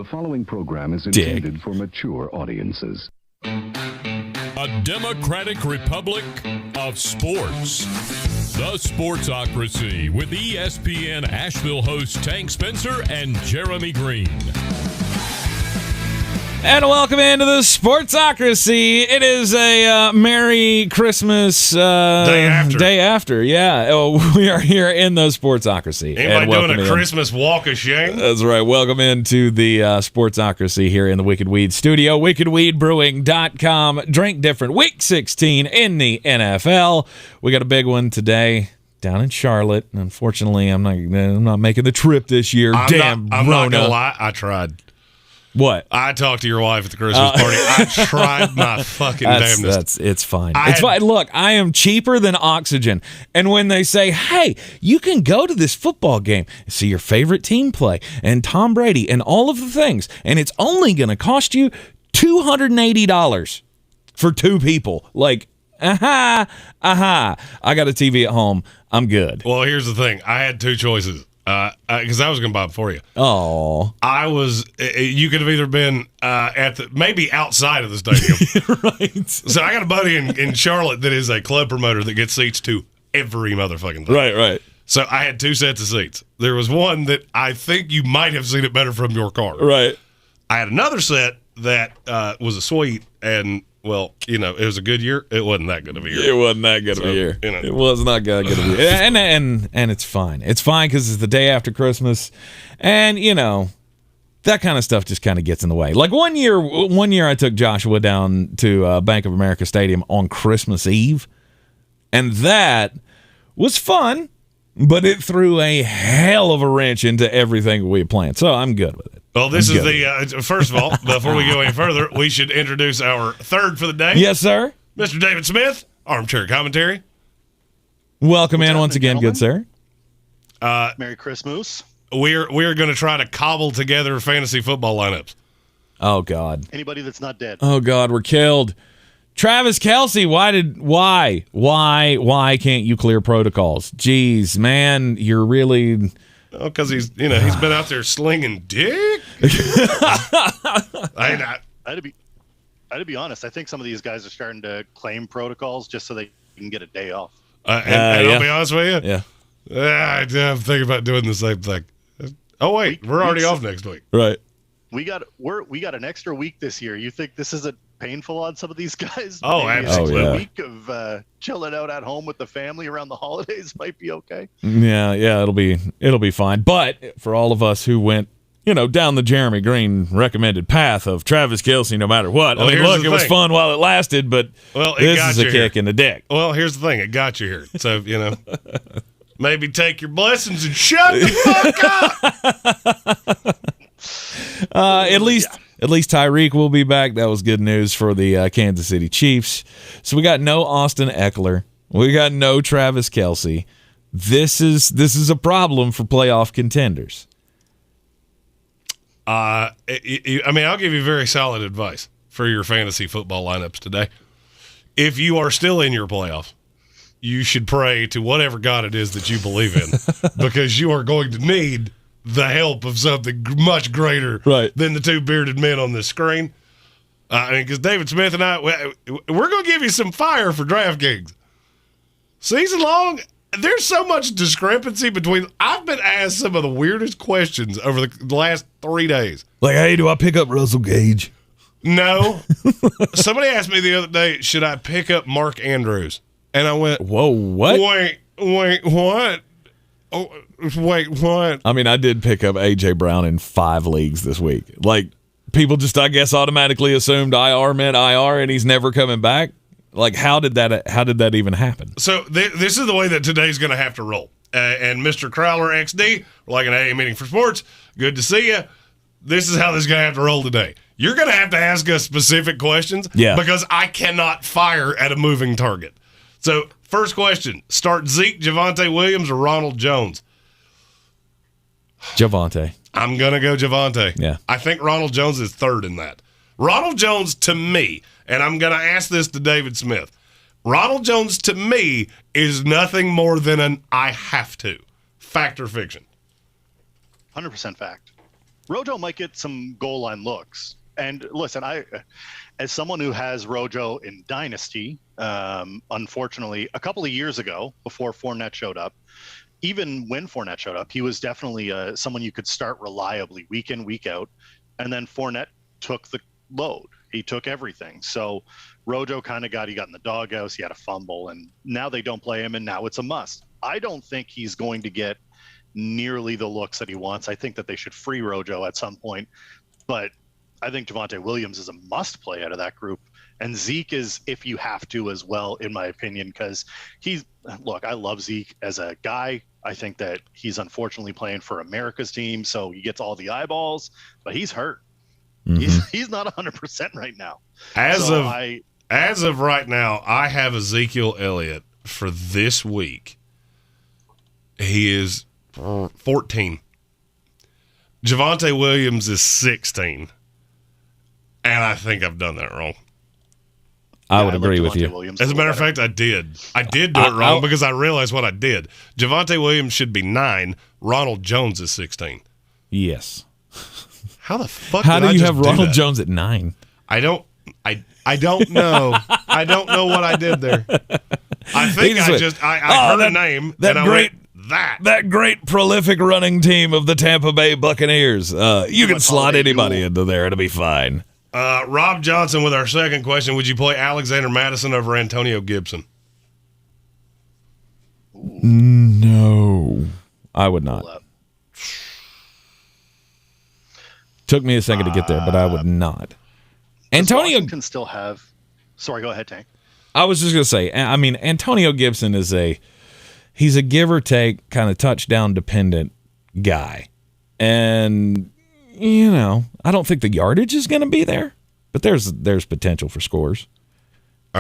The following program is intended for mature audiences. A democratic republic of sports. The Sportsocracy with ESPN Asheville hosts Tank Spencer and Jeremy Greene. And welcome into the Sportsocracy. It is a Merry Christmas day after. Yeah. Oh, we are here in the Sportsocracy. Anybody doing a Christmas walk of shame? That's right. Welcome into the Sportsocracy here in the Wicked Weed studio. WickedWeedBrewing.com. Drink different. Week 16 in the NFL. We got a big one today down in Charlotte. Unfortunately, I'm not making the trip this year. I'm not gonna lie. I tried. What? I talked to your wife at the Christmas party. I tried my fucking damnedest. It's fine. It's fine. Look, I am cheaper than oxygen. And when they say, hey, you can go to this football game, see your favorite team play, and Tom Brady, and all of the things, and it's only going to cost you $280 for two people. Like, I got a TV at home. I'm good. Well, here's the thing. I had two choices. Because I was going to buy it for you. Oh, you could have either been maybe outside of the stadium. Right. So I got a buddy in Charlotte that is a club promoter that gets seats to every motherfucking thing. Right. So I had two sets of seats. There was one that I think you might have seen it better from your car. Right. I had another set that was a suite, and well, it was a good year. It wasn't that good of a year. It wasn't that good of a year. It was not good of a year. And it's fine. It's fine because it's the day after Christmas, and that kind of stuff just kind of gets in the way. Like one year I took Joshua down to Bank of America Stadium on Christmas Eve, and that was fun, but it threw a hell of a wrench into everything we had planned. So I'm good with it. Well, this is the first of all, before we go any further, we should introduce our third for the day. Yes, sir. Mr. David Smith, Armchair Commentary. Welcome in once again, good sir. Merry Christmas. We're going to try to cobble together fantasy football lineups. Oh, God. Anybody that's not dead. Oh, God, we're killed. Travis Kelce, why can't you clear protocols? Jeez, man, you're really... Oh, because he's been out there slinging dick. I had to be honest. I think some of these guys are starting to claim protocols just so they can get a day off. And I'll be honest with you. Yeah. I'm thinking about doing the same thing. Oh wait, we're already off next week. Right. We got an extra week this year. You think this isn't painful on some of these guys? Oh, maybe absolutely. A week of chilling out at home with the family around the holidays might be okay. Yeah, it'll be fine. But for all of us who went, down the Jeremy Greene recommended path of Travis Kelce, no matter what. Well, look, it was fun while it lasted, but this is a kick in the dick. Well, here's the thing: it got you here. So maybe take your blessings and shut the fuck up. At least Tyreek will be back. That was good news for the Kansas City Chiefs. So we got no Austin Eckler. We got no Travis Kelce. This is a problem for playoff contenders. I'll give you very solid advice for your fantasy football lineups today. If you are still in your playoff, you should pray to whatever God it is that you believe in, because you are going to need the help of something much greater than the two bearded men on this screen. Because David Smith and I, we're going to give you some fire for DraftKings. Season long, there's so much discrepancy between. I've been asked some of the weirdest questions over the last 3 days. Like, hey, do I pick up Russell Gage? No. Somebody asked me the other day, should I pick up Mark Andrews? And I went, whoa, what? Wait, what? Oh, wait, what? I mean, I did pick up A.J. Brown in 5 leagues this week. Like, people just, I guess, automatically assumed IR meant IR and he's never coming back. Like, how did that even happen? So this is the way that today's going to have to roll. And Mr. Crowler XD, we're like an AA meeting for sports. Good to see you. This is how this is going to have to roll today. You're going to have to ask us specific questions because I cannot fire at a moving target. So, first question, start Zeke, Javonte Williams, or Ronald Jones? Javonte. I'm going to go Javonte. Yeah. I think Ronald Jones is third in that. Ronald Jones, to me, and I'm going to ask this to David Smith, Ronald Jones, to me, is nothing more than an I have to. Fact or fiction? 100% fact. Rojo might get some goal line looks. And listen, as someone who has Rojo in Dynasty, unfortunately, a couple of years ago, before Fournette showed up, even when Fournette showed up, he was definitely someone you could start reliably week in, week out. And then Fournette took the load. He took everything. So Rojo kind of he got in the doghouse. He had a fumble, and now they don't play him, and now it's a must. I don't think he's going to get nearly the looks that he wants. I think that they should free Rojo at some point, but I think Javonte Williams is a must play out of that group. And Zeke is, if you have to as well, in my opinion, because I love Zeke as a guy. I think that he's unfortunately playing for America's team, so he gets all the eyeballs, but he's hurt. Mm-hmm. He's not 100% right now. As of right now, I have Ezekiel Elliott for this week. He is 14. Javonte Williams is 16. And I think I've done that wrong. I would agree with you. Williams As a matter of fact, I did. I did do it wrong because I realized what I did. Javonte Williams should be 9. Ronald Jones is 16. Yes. How the fuck? How do you have Ronald that? Jones at 9? I don't know. I don't know what I did there. I think I heard a name and I went that great prolific running team of the Tampa Bay Buccaneers. You can slot anybody into there; it'll be fine. Rob Johnson with our second question: would you play Alexander Madison over Antonio Gibson? No, I would not. Took me a second to get there, but I would not. Antonio can still have. Sorry, go ahead, Tank. I was just going to say, I mean, Antonio Gibson is he's a give or take kind of touchdown dependent guy. And, I don't think the yardage is going to be there, but there's potential for scores.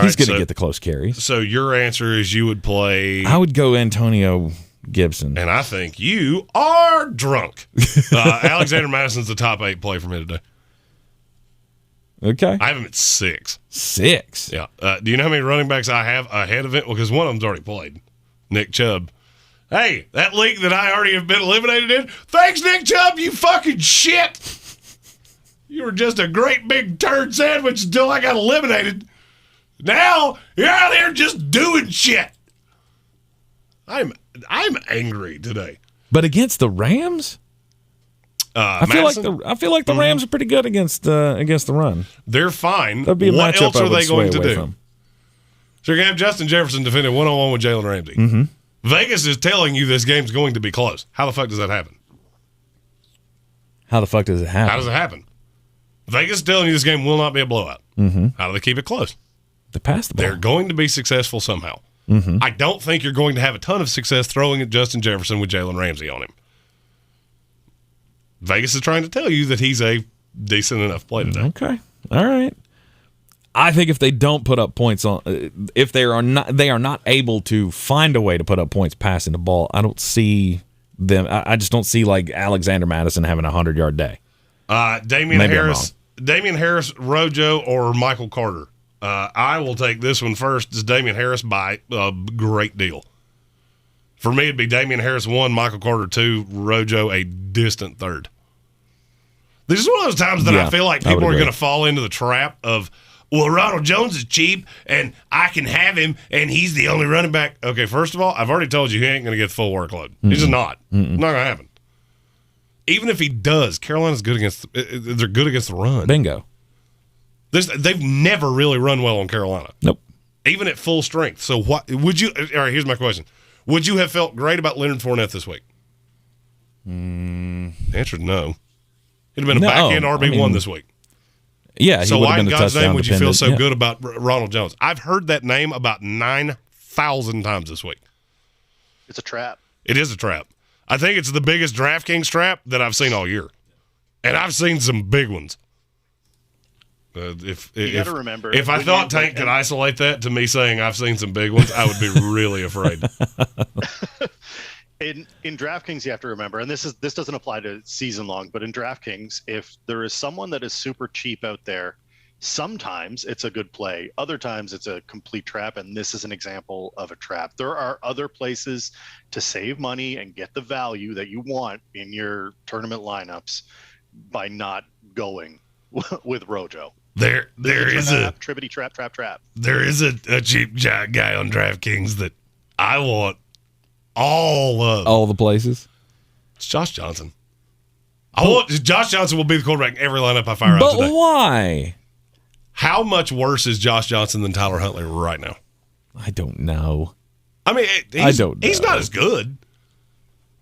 He's going to get the close carries. So your answer is you would play. I would go Antonio Gibson. And I think you are drunk. Alexander Madison's the top 8 play for me today. Okay. I have him at 6. 6? Yeah. Do you know how many running backs I have ahead of it? Well, because one of them's already played. Nick Chubb. Hey, that league that I already have been eliminated in. Thanks, Nick Chubb, you fucking shit. You were just a great big turd sandwich until I got eliminated. Now, you're out here just doing shit. I'm angry today. But against the Rams? I feel like the Rams are pretty good against the run. They're fine. That'd be a what matchup else are they going to do? From. So you're going to have Justin Jefferson defending one-on-one with Jalen Ramsey. Mm-hmm. Vegas is telling you this game's going to be close. How the fuck does that happen? How the fuck does it happen? How does it happen? Vegas is telling you this game will not be a blowout. Mm-hmm. How do they keep it close? They pass the ball. They're going to be successful somehow. Mm-hmm. I don't think you're going to have a ton of success throwing at Justin Jefferson with Jalen Ramsey on him. Vegas is trying to tell you that he's a decent enough play today. Okay. All right. I think if they don't put up points if they are not able to find a way to put up points passing the ball, I don't see them. I just don't see like Alexander Madison having a 100-yard day. Damian Harris, Rojo, or Michael Carter. I will take this one first. It's Damian Harris by a great deal. For me, it'd be Damian Harris 1, Michael Carter 2, Rojo a distant 3rd. This is one of those times that I feel like people are going to fall into the trap of, well, Ronald Jones is cheap, and I can have him, and he's the only running back. Okay, first of all, I've already told you he ain't going to get the full workload. Mm-hmm. He's just not. Mm-hmm. Not going to happen. Even if he does, Carolina's good against the run. Bingo. They've never really run well on Carolina. Nope. Even at full strength. So what would you? All right, here's my question: would you have felt great about Leonard Fournette this week? The answer is no. It'd have been a back end RB1 this week. Yeah. So why in God's name would you feel so good about Ronald Jones? I've heard that name about 9,000 times this week. It's a trap. It is a trap. I think it's the biggest DraftKings trap that I've seen all year, and I've seen some big ones. You got to remember, if I thought Tank could isolate that to me saying I've seen some big ones, I would be really afraid. In DraftKings, you have to remember, and this doesn't apply to season long, but in DraftKings, if there is someone that is super cheap out there, sometimes it's a good play. Other times it's a complete trap, and this is an example of a trap. There are other places to save money and get the value that you want in your tournament lineups. by not going with Rojo. There is a trippity trap. There is a cheap guy on DraftKings that I want all the places. It's Josh Johnson. Josh Johnson will be the quarterback in every lineup I fire out today. But why? How much worse is Josh Johnson than Tyler Huntley right now? I don't know. I mean, I don't know. He's not as good.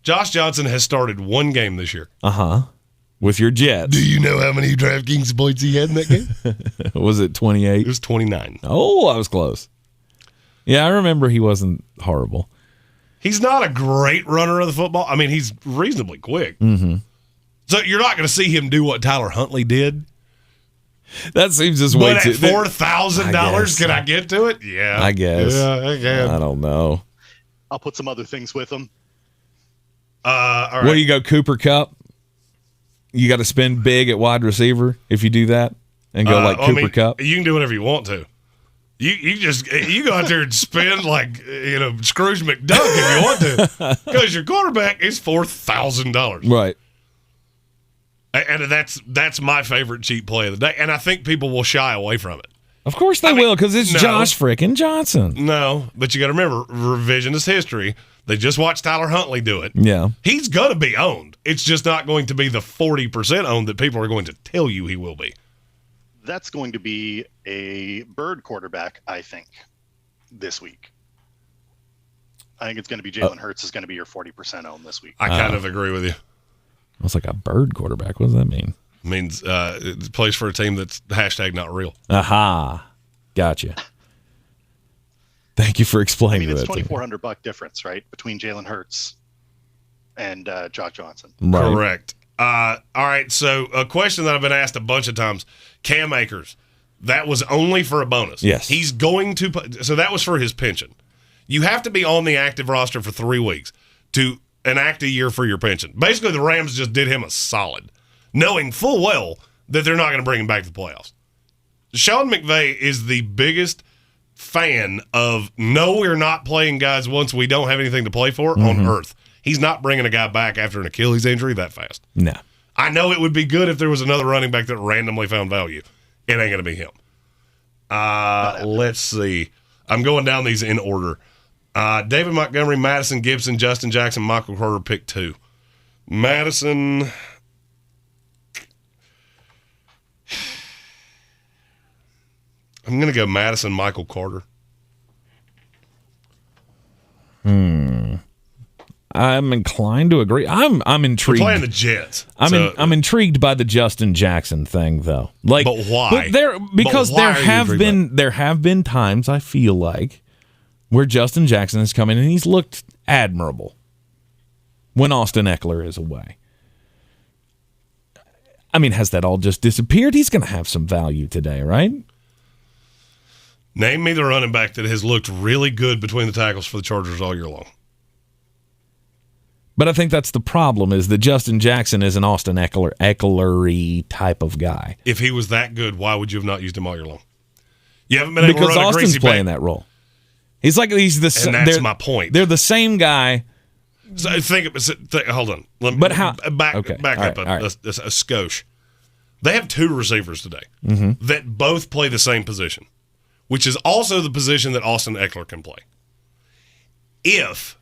Josh Johnson has started one game this year. With your Jets. Do you know how many DraftKings points he had in that game? Was it 28? It was 29. Oh, I was close. Yeah, I remember he wasn't horrible. He's not a great runner of the football. I mean, he's reasonably quick. Mm-hmm. So you're not going to see him do what Tyler Huntley did. That seems just way too. But at $4,000, can I get to it? Yeah, I guess. Yeah, I can. I don't know. I'll put some other things with him. All right. Well, you go Cooper Kupp. You got to spend big at wide receiver if you do that and go Cooper Kupp. You can do whatever you want to. You go out there and spend like Scrooge McDuck if you want to, because your quarterback is $4,000. Right. And that's my favorite cheap play of the day, and I think people will shy away from it. Of course they will, because it's Josh frickin' Johnson. No, but you got to remember, revisionist history. They just watched Tyler Huntley do it. Yeah. He's going to be owned. It's just not going to be the 40% owned that people are going to tell you he will be. That's going to be a bird quarterback, I think, this week. I think it's going to be Jalen Hurts is going to be your 40% owned this week. I kind of agree with you. I was like, a bird quarterback? What does that mean? It means it plays for a team that's # not real. Aha. Gotcha. Thank you for explaining that. It's $2,400 difference, right, between Jalen Hurts and Josh Johnson. Right. Correct. All right, so a question that I've been asked a bunch of times, Cam Akers, that was only for a bonus. Yes. He's going to – so that was for his pension. You have to be on the active roster for 3 weeks to enact a year for your pension. Basically, the Rams just did him a solid, knowing full well that they're not going to bring him back to the playoffs. Sean McVay is the biggest fan of, no, we're not playing guys once we don't have anything to play for on earth. He's not bringing a guy back after an Achilles injury that fast. No. I know it would be good if there was another running back that randomly found value. It ain't going to be him. Let's see. I'm going down these in order. David Montgomery, Madison, Gibson, Justin Jackson, Michael Carter, pick 2. Madison. I'm going to go Madison, Michael Carter. I'm inclined to agree. I'm intrigued. We're playing the Jets. I'm intrigued by the Justin Jackson thing, though. Like, but why? Because there have been times, I feel like, where Justin Jackson has come in and he's looked admirable when Austin Eckler is away. I mean, has that all just disappeared? He's going to have some value today, right? Name me the running back that has looked really good between the tackles for the Chargers all year long. But I think that's the problem, is that Justin Jackson is an Austin Eckler-y type of guy. If he was that good, why would you have not used him all year long? You haven't been able to run Austin's a greasy playing that role. He's the same. And that's my point. They're the same guy. So hold on. But how? Back okay. up a skosh. They have 2 receivers today that both play the same position, which is also the position that Austin Eckler can play. If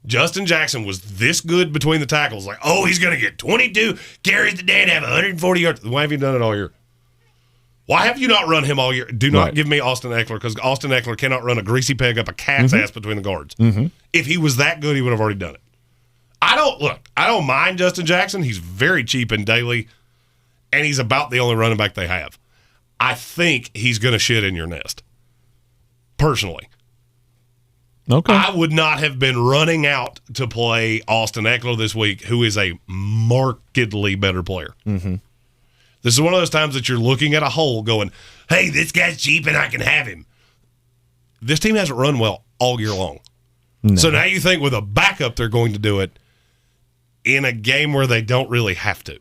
Justin Jackson was this good between the tackles, like, oh, he's going to get 22 carries today and have 140 yards. Why have you done it all year? Why have you not run him all year? Do not give me Austin Eckler, because Austin Eckler cannot run a greasy peg up a cat's ass between the guards. If he was that good, he would have already done it. I don't mind Justin Jackson. He's very cheap and daily, and he's about the only running back they have. I think he's going to shit in your nest, personally. Okay. I would not have been running out to play Austin Eckler this week, who is a markedly better player. This is one of those times that you're looking at a hole going, hey, this guy's cheap and I can have him. This team hasn't run well all year long. No. So now you think with a backup they're going to do it in a game where they don't really have to.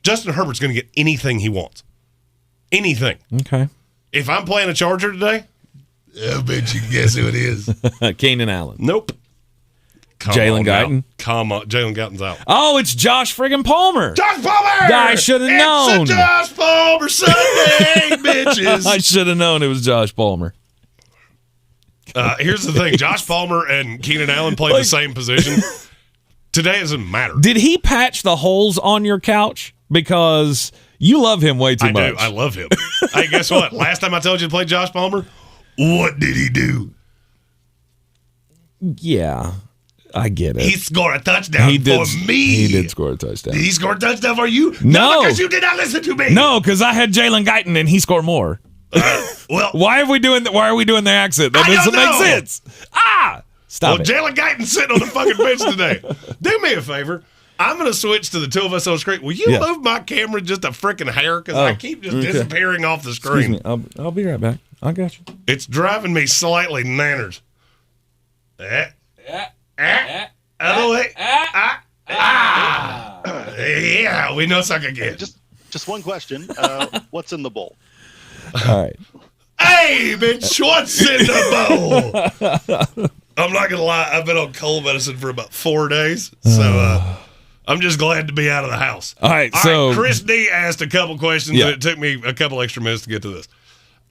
Justin Herbert's going to get anything he wants. Anything. Okay. If I'm playing a Charger today, I bet you can guess who it is. Keenan Allen. Nope. Jalen Guyton. Come on. Jalen Guyton's out. Oh, it's Josh friggin' Palmer. Josh Palmer! I should have known. It's a Josh Palmer Sunday, bitches. I should have known it was Josh Palmer. Here's the thing. Josh Palmer and Keenan Allen play the same position. Today doesn't matter. Did he patch the holes on your couch? Because you love him way too much. I do. I love him. Hey, guess what? Last time I told you to play Josh Palmer, what did he do? Yeah, I get it. He scored a touchdown for me. He did score a touchdown. Did he score a touchdown for you? No. Because you did not listen to me. No, because I had Jalen Guyton and he scored more. Well, why are we doing the accent? That doesn't make sense. Stop it. Jalen Guyton's sitting on the fucking bench today. Do me a favor. I'm going to switch to the two of us on the screen. Will you move my camera just a freaking hair? Because I keep just disappearing off the screen. Excuse me. I'll be right back. I got you. It's driving me slightly nanners. Oh, wait. Yeah, we know suck again. Just one question. What's in the bowl? All right. Hey, bitch, what's in the bowl? I'm not going to lie. I've been on cold medicine for about 4 days. So I'm just glad to be out of the house. All right. Chris D asked a couple questions. And it took me a couple extra minutes to get to this.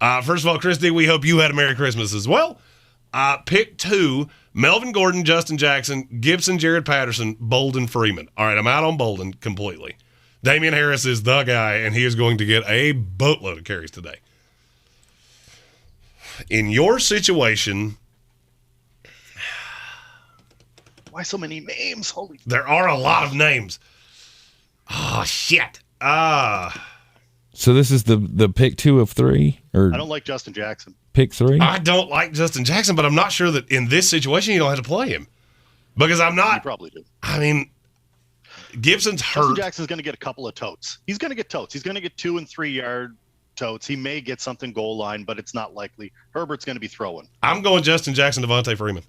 First of all, Chris D, we hope you had a Merry Christmas as well. Pick 2, Melvin Gordon, Justin Jackson, Gibson, Jared Patterson, Bolden, Freeman. All right, I'm out on Bolden completely. Damian Harris is the guy, and he is going to get a boatload of carries today. In your situation, why so many names? There are a lot of names. Oh, shit. So this is the pick 2 of 3? Or I don't like Justin Jackson. Pick 3? I don't like Justin Jackson, but I'm not sure that in this situation you don't have to play him. Because I'm not. You probably do. I mean, Gibson's hurt. Justin Jackson's going to get a couple of totes. He's going to get totes. He's going to get 2 and 3 yard totes. He may get something goal line, but it's not likely. Herbert's going to be throwing. I'm going Justin Jackson, Javonte Freeman.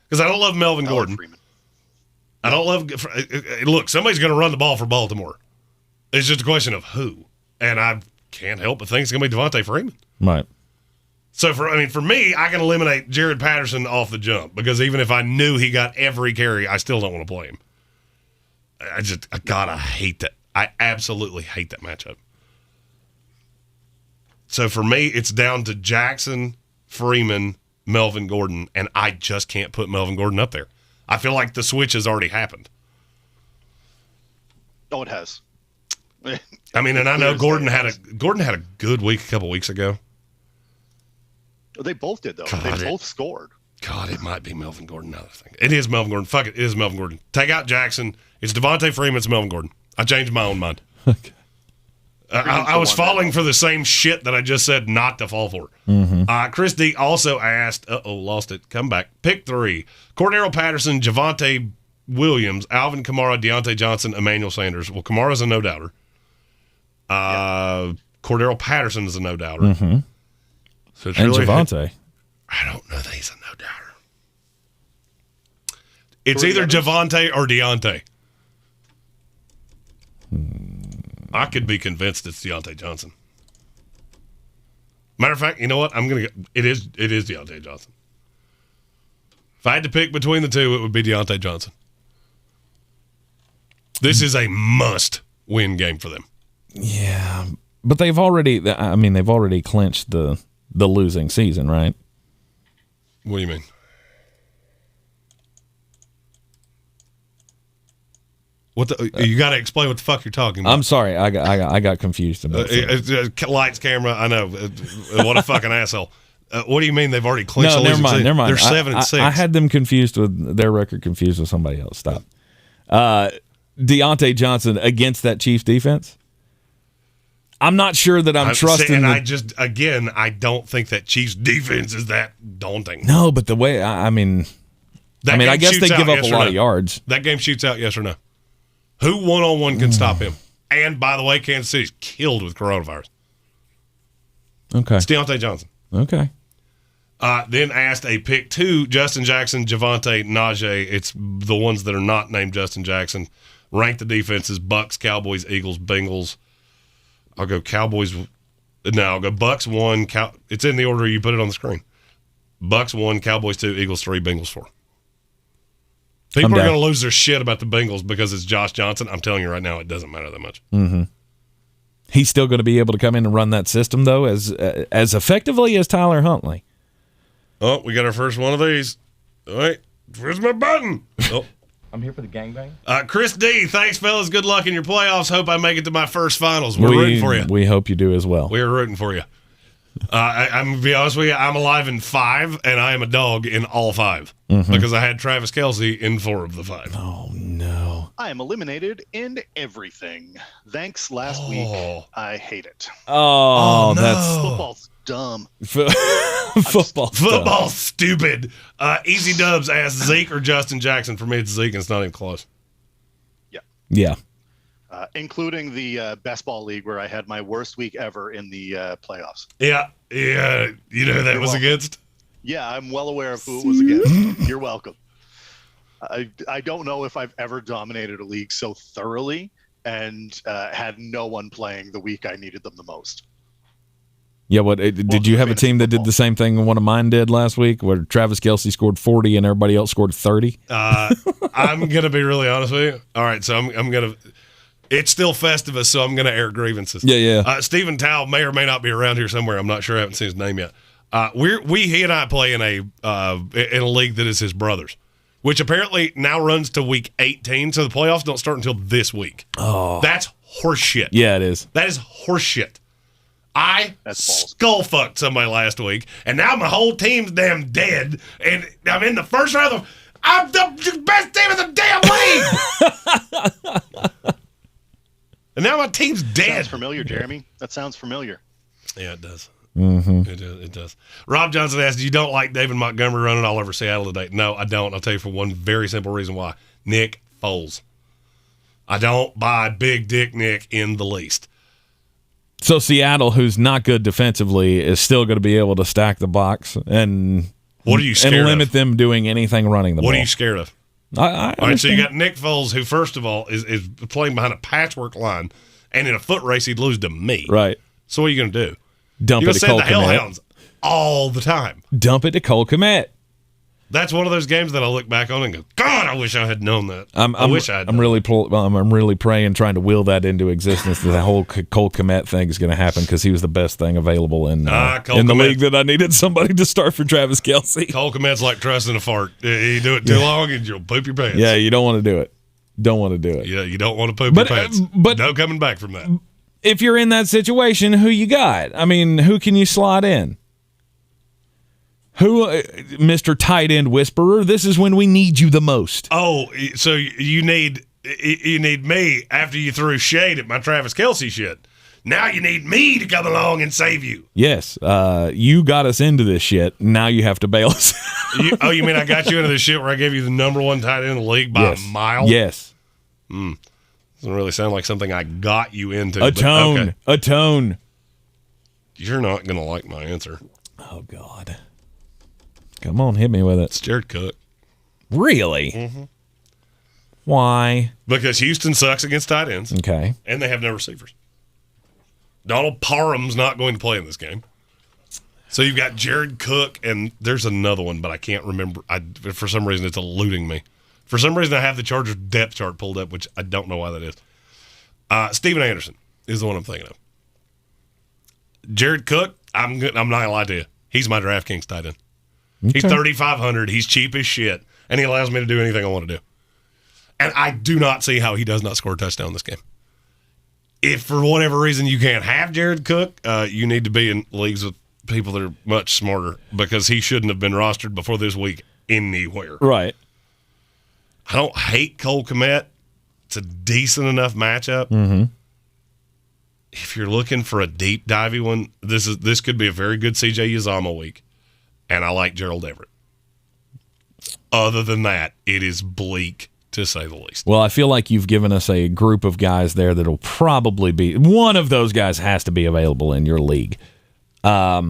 Because I don't love Melvin Gordon. I don't love. Look, somebody's going to run the ball for Baltimore. It's just a question of who. And I can't help but think it's going to be Devontae Freeman. Right. So, for me, I can eliminate Jared Patterson off the jump because even if I knew he got every carry, I still don't want to play him. I hate that. I absolutely hate that matchup. So, for me, it's down to Jackson, Freeman, Melvin Gordon, and I just can't put Melvin Gordon up there. I feel like the switch has already happened. Oh, it has. I mean, and I know Gordon had a good week a couple weeks ago. They both did, though. They both scored. God, it might be Melvin Gordon now that I think. It is Melvin Gordon. Fuck it. It is Melvin Gordon. Take out Jackson. It's Devontae Freeman. It's Melvin Gordon. I changed my own mind. Okay. I was falling for the same shit that I just said not to fall for. Mm-hmm. Chris D also asked, lost it. Come back. Pick 3. Cordero Patterson, Javonte Williams, Alvin Kamara, Deontay Johnson, Emmanuel Sanders. Well, Kamara's a no-doubter. Cordero Patterson is a no-doubter. Mm-hmm. So it's and really, Javonte. I don't know that he's a no-doubter. It's either Javonte or Deontay. I could be convinced it's Deontay Johnson. Matter of fact, you know what? It is Deontay Johnson. If I had to pick between the two, it would be Deontay Johnson. This is a must-win game for them. Yeah, but they've already clinched the losing season, right? What do you mean? You got to explain what the fuck you're talking about. I'm sorry, I got confused about lights, camera. I know. What a fucking asshole. What do you mean they've already clinched the losing season? Never mind. They're 7-6. I had them confused with their record, confused with somebody else. Stop. Deontay Johnson against that Chiefs defense. I'm not sure that I'm trusting. And I don't think that Chiefs defense is that daunting. No, but the way I guess they give up a lot of yards. That game shoots out, yes or no? Who one-on-one can stop him? And by the way, Kansas City's killed with coronavirus. Okay, it's Deontay Johnson. Okay. Then asked a pick 2, Justin Jackson, Javonte, Najee. It's the ones that are not named Justin Jackson. Rank the defenses: Bucks, Cowboys, Eagles, Bengals. I'll go Cowboys. No, I'll go Bucks 1. It's in the order you put it on the screen. Bucks 1, Cowboys 2, Eagles 3, Bengals 4. People are going to lose their shit about the Bengals because it's Josh Johnson. I'm telling you right now, it doesn't matter that much. Mm-hmm. He's still going to be able to come in and run that system, though, as effectively as Tyler Huntley. Oh, we got our first one of these. All right, where's my button? Oh. I'm here for the gangbang. Chris D, thanks, fellas. Good luck in your playoffs. Hope I make it to my first finals. We're rooting for you. We hope you do as well. We're rooting for you. I'm going to be honest with you. I'm alive in 5, and I am a dog in all 5 because I had Travis Kelce in 4 of the 5. Oh, no. I am eliminated in everything. Thanks last week. I hate it. Oh, no. That's Football's dumb. Football's stupid. Easy Dubs asks Zeke or Justin Jackson. For me, it's Zeke, and it's not even close. Yeah. Including the best ball league where I had my worst week ever in the playoffs. Yeah. You know who that was against? Yeah, I'm well aware of who it was against. You're welcome. I don't know if I've ever dominated a league so thoroughly and had no one playing the week I needed them the most. Yeah, did you have a team that did the same thing one of mine did last week, where Travis Kelce scored 40 and everybody else scored 30? I'm gonna be really honest with you. All right, so I'm gonna. It's still Festivus, so I'm gonna air grievances. Yeah. Stephen Towle may or may not be around here somewhere. I'm not sure. I haven't seen his name yet. He and I play in a league that is his brother's, which apparently now runs to week 18. So the playoffs don't start until this week. Oh, that's horseshit. Yeah, it is. That is horseshit. I skull fucked somebody last week, and now my whole team's damn dead, and I'm in the first round. I'm the best team in the damn league, and now my team's dead. Sounds familiar, Jeremy. That sounds familiar. Yeah, it does. Mm-hmm. It does. Rob Johnson asks, you don't like David Montgomery running all over Seattle today? No, I don't. I'll tell you for one very simple reason why. Nick Foles. I don't buy Big Dick Nick in the least. So Seattle, who's not good defensively, is still going to be able to stack the box and what are you scared and limit of? them doing anything running the ball. What are you scared of? All right, so you got Nick Foles, who first of all is playing behind a patchwork line, and in a foot race he'd lose to me. Right. So what are you going to do? Dump You're it to going to Cole send the Kmet Hellhounds all the time. Dump it to Cole Kmet. That's one of those games that I look back on and go, God, I wish I had known that. I wish I had. I'm really praying, trying to will that into existence. That whole Cole Kmet thing is going to happen because he was the best thing available in the league that I needed somebody to start for Travis Kelce. Cole Kmet's like trusting a fart. You do it too long and you'll poop your pants. Yeah, you don't want to do it. Don't want to do it. Yeah, you don't want to poop your pants. But no coming back from that. If you're in that situation, who you got? I mean, who can you slot in? Who, Mr. Tight End Whisperer? This is when we need you the most. Oh, so you need me after you threw shade at my Travis Kelce shit. Now you need me to come along and save you. Yes, you got us into this shit. Now you have to bail us. You mean I got you into this shit where I gave you the number 1 tight end in the league by a mile? Yes. Doesn't really sound like something I got you into. Atone. You're not going to like my answer. Oh, God. Come on, hit me with it. It's Jared Cook. Really? Mm-hmm. Why? Because Houston sucks against tight ends. Okay. And they have no receivers. Donald Parham's not going to play in this game. So you've got Jared Cook, and there's another one, but I can't remember. For some reason, it's eluding me. For some reason, I have the Chargers depth chart pulled up, which I don't know why that is. Steven Anderson is the one I'm thinking of. Jared Cook, I'm not going to lie to you. He's my DraftKings tight end. Okay. He's 3,500. He's cheap as shit, and he allows me to do anything I want to do. And I do not see how he does not score a touchdown in this game. If for whatever reason you can't have Jared Cook, you need to be in leagues with people that are much smarter because he shouldn't have been rostered before this week anywhere. Right. I don't hate Cole Kmet. It's a decent enough matchup. Mm-hmm. If you're looking for a deep divey one, this could be a very good CJ Uzomah week. And I like Gerald Everett. Other than that, it is bleak, to say the least. Well, I feel like you've given us a group of guys there that'll probably be – one of those guys has to be available in your league. I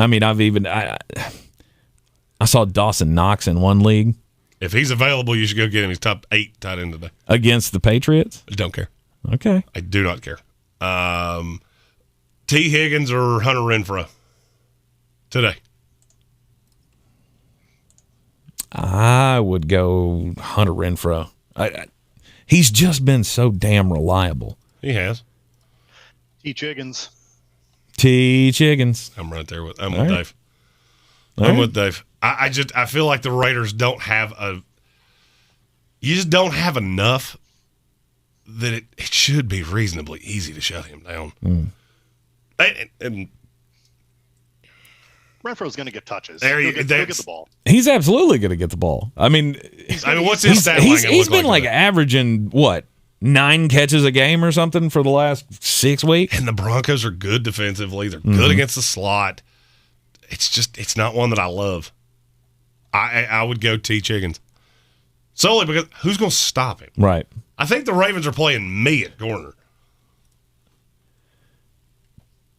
mean, I saw Dawson Knox in one league. If he's available, you should go get him. He's top 8 tight end today. Against the Patriots? I don't care. Okay. I do not care. T. Higgins or Hunter Renfrow today? I would go Hunter Renfrow. He's just been so damn reliable. He has. T. Chiggins. I'm right there with Dave. I'm with Dave. I feel like the Raiders don't have you just don't have enough that it should be reasonably easy to shut him down. And Renfro's going to get touches. He'll get the ball. He's absolutely going to get the ball. I mean, what's his stat line? He's been like averaging 9 catches a game or something for the last 6 weeks. And the Broncos are good defensively. They're good against the slot. It's not one that I love. I would go T. Chiggins. Solely because who's going to stop him? Right. I think the Ravens are playing me at corner.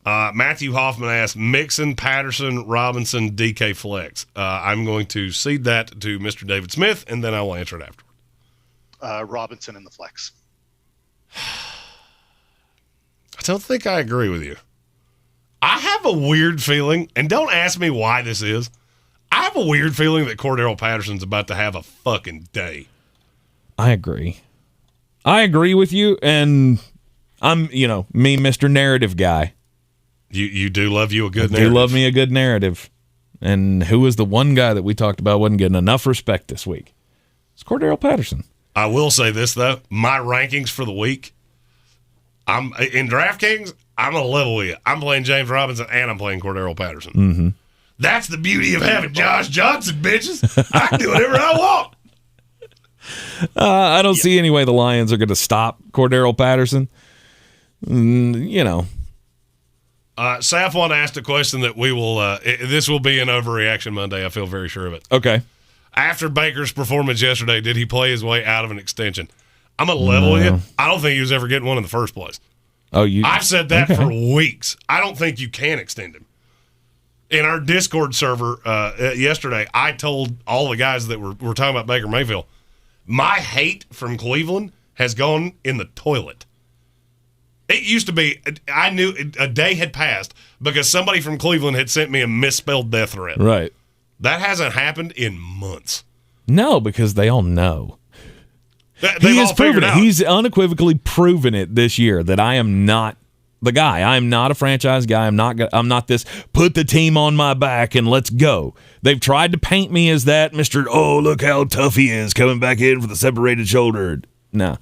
Matthew Hoffman asked, Mixon, Patterson, Robinson, DK flex. I'm going to cede that to Mr. David Smith, and then I will answer it afterward. Robinson in the flex. I don't think I agree with you. I have a weird feeling, and don't ask me why this is. I have a weird feeling that Cordero Patterson's about to have a fucking day. I agree with you, and I'm, me, Mr. Narrative guy. You do love you a good narrative. You love me a good narrative. And who was the one guy that we talked about wasn't getting enough respect this week? It's Cordero Patterson. I will say this, though. My rankings for the week, I'm in DraftKings, I'm going to level with you. I'm playing James Robinson, and I'm playing Cordero Patterson. Mm-hmm. That's the beauty of having Josh Johnson, bitches. I can do whatever I want. I don't see any way the Lions are going to stop Cordero Patterson. Safwan asked a question that we will this will be an overreaction Monday. I feel very sure of it. Okay. After Baker's performance yesterday, did he play his way out of an extension? I'm going to level with you. I don't think he was ever getting one in the first place. I've said that for weeks. I don't think you can extend him. In our Discord server yesterday, I told all the guys that were talking about Baker Mayfield, my hate from Cleveland has gone in the toilet. It used to be, I knew a day had passed because somebody from Cleveland had sent me a misspelled death threat. Right. That hasn't happened in months. No, because they all know. He has proven it. He's unequivocally proven it this year that I am not the guy. I am not a franchise guy. I'm not this put the team on my back and let's go. They've tried to paint me as that Mr. Oh, look how tough he is coming back in for the separated shoulder. No.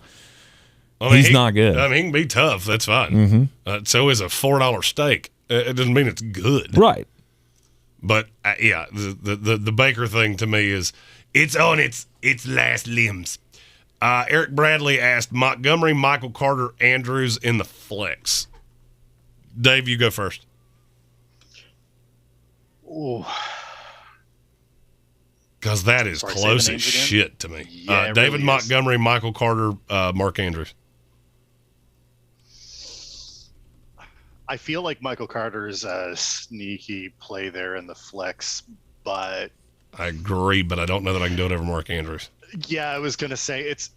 He's not good. I mean, he can be tough. That's fine. Mm-hmm. So is a $4 steak. It doesn't mean it's good. Right. But, the Baker thing to me is it's on its last limbs. Eric Bradley asked, Montgomery, Michael Carter, Andrews in the flex. Dave, you go first. Ooh. Because that is close as shit to me. Yeah, David really Montgomery, Michael Carter, Mark Andrews. I feel like Michael Carter is a sneaky play there in the flex, but I agree, but I don't know that I can do it over Mark Andrews. Yeah, I was gonna say it's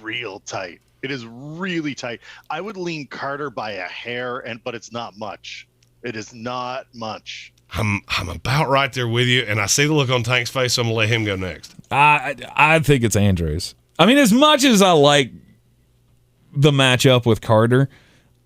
real tight. It is really tight. I would lean Carter by a hair, but it's not much. It is not much. I'm about right there with you, and I see the look on Tank's face, so I'm gonna let him go next. I think it's Andrews. I mean, as much as I like the matchup with Carter,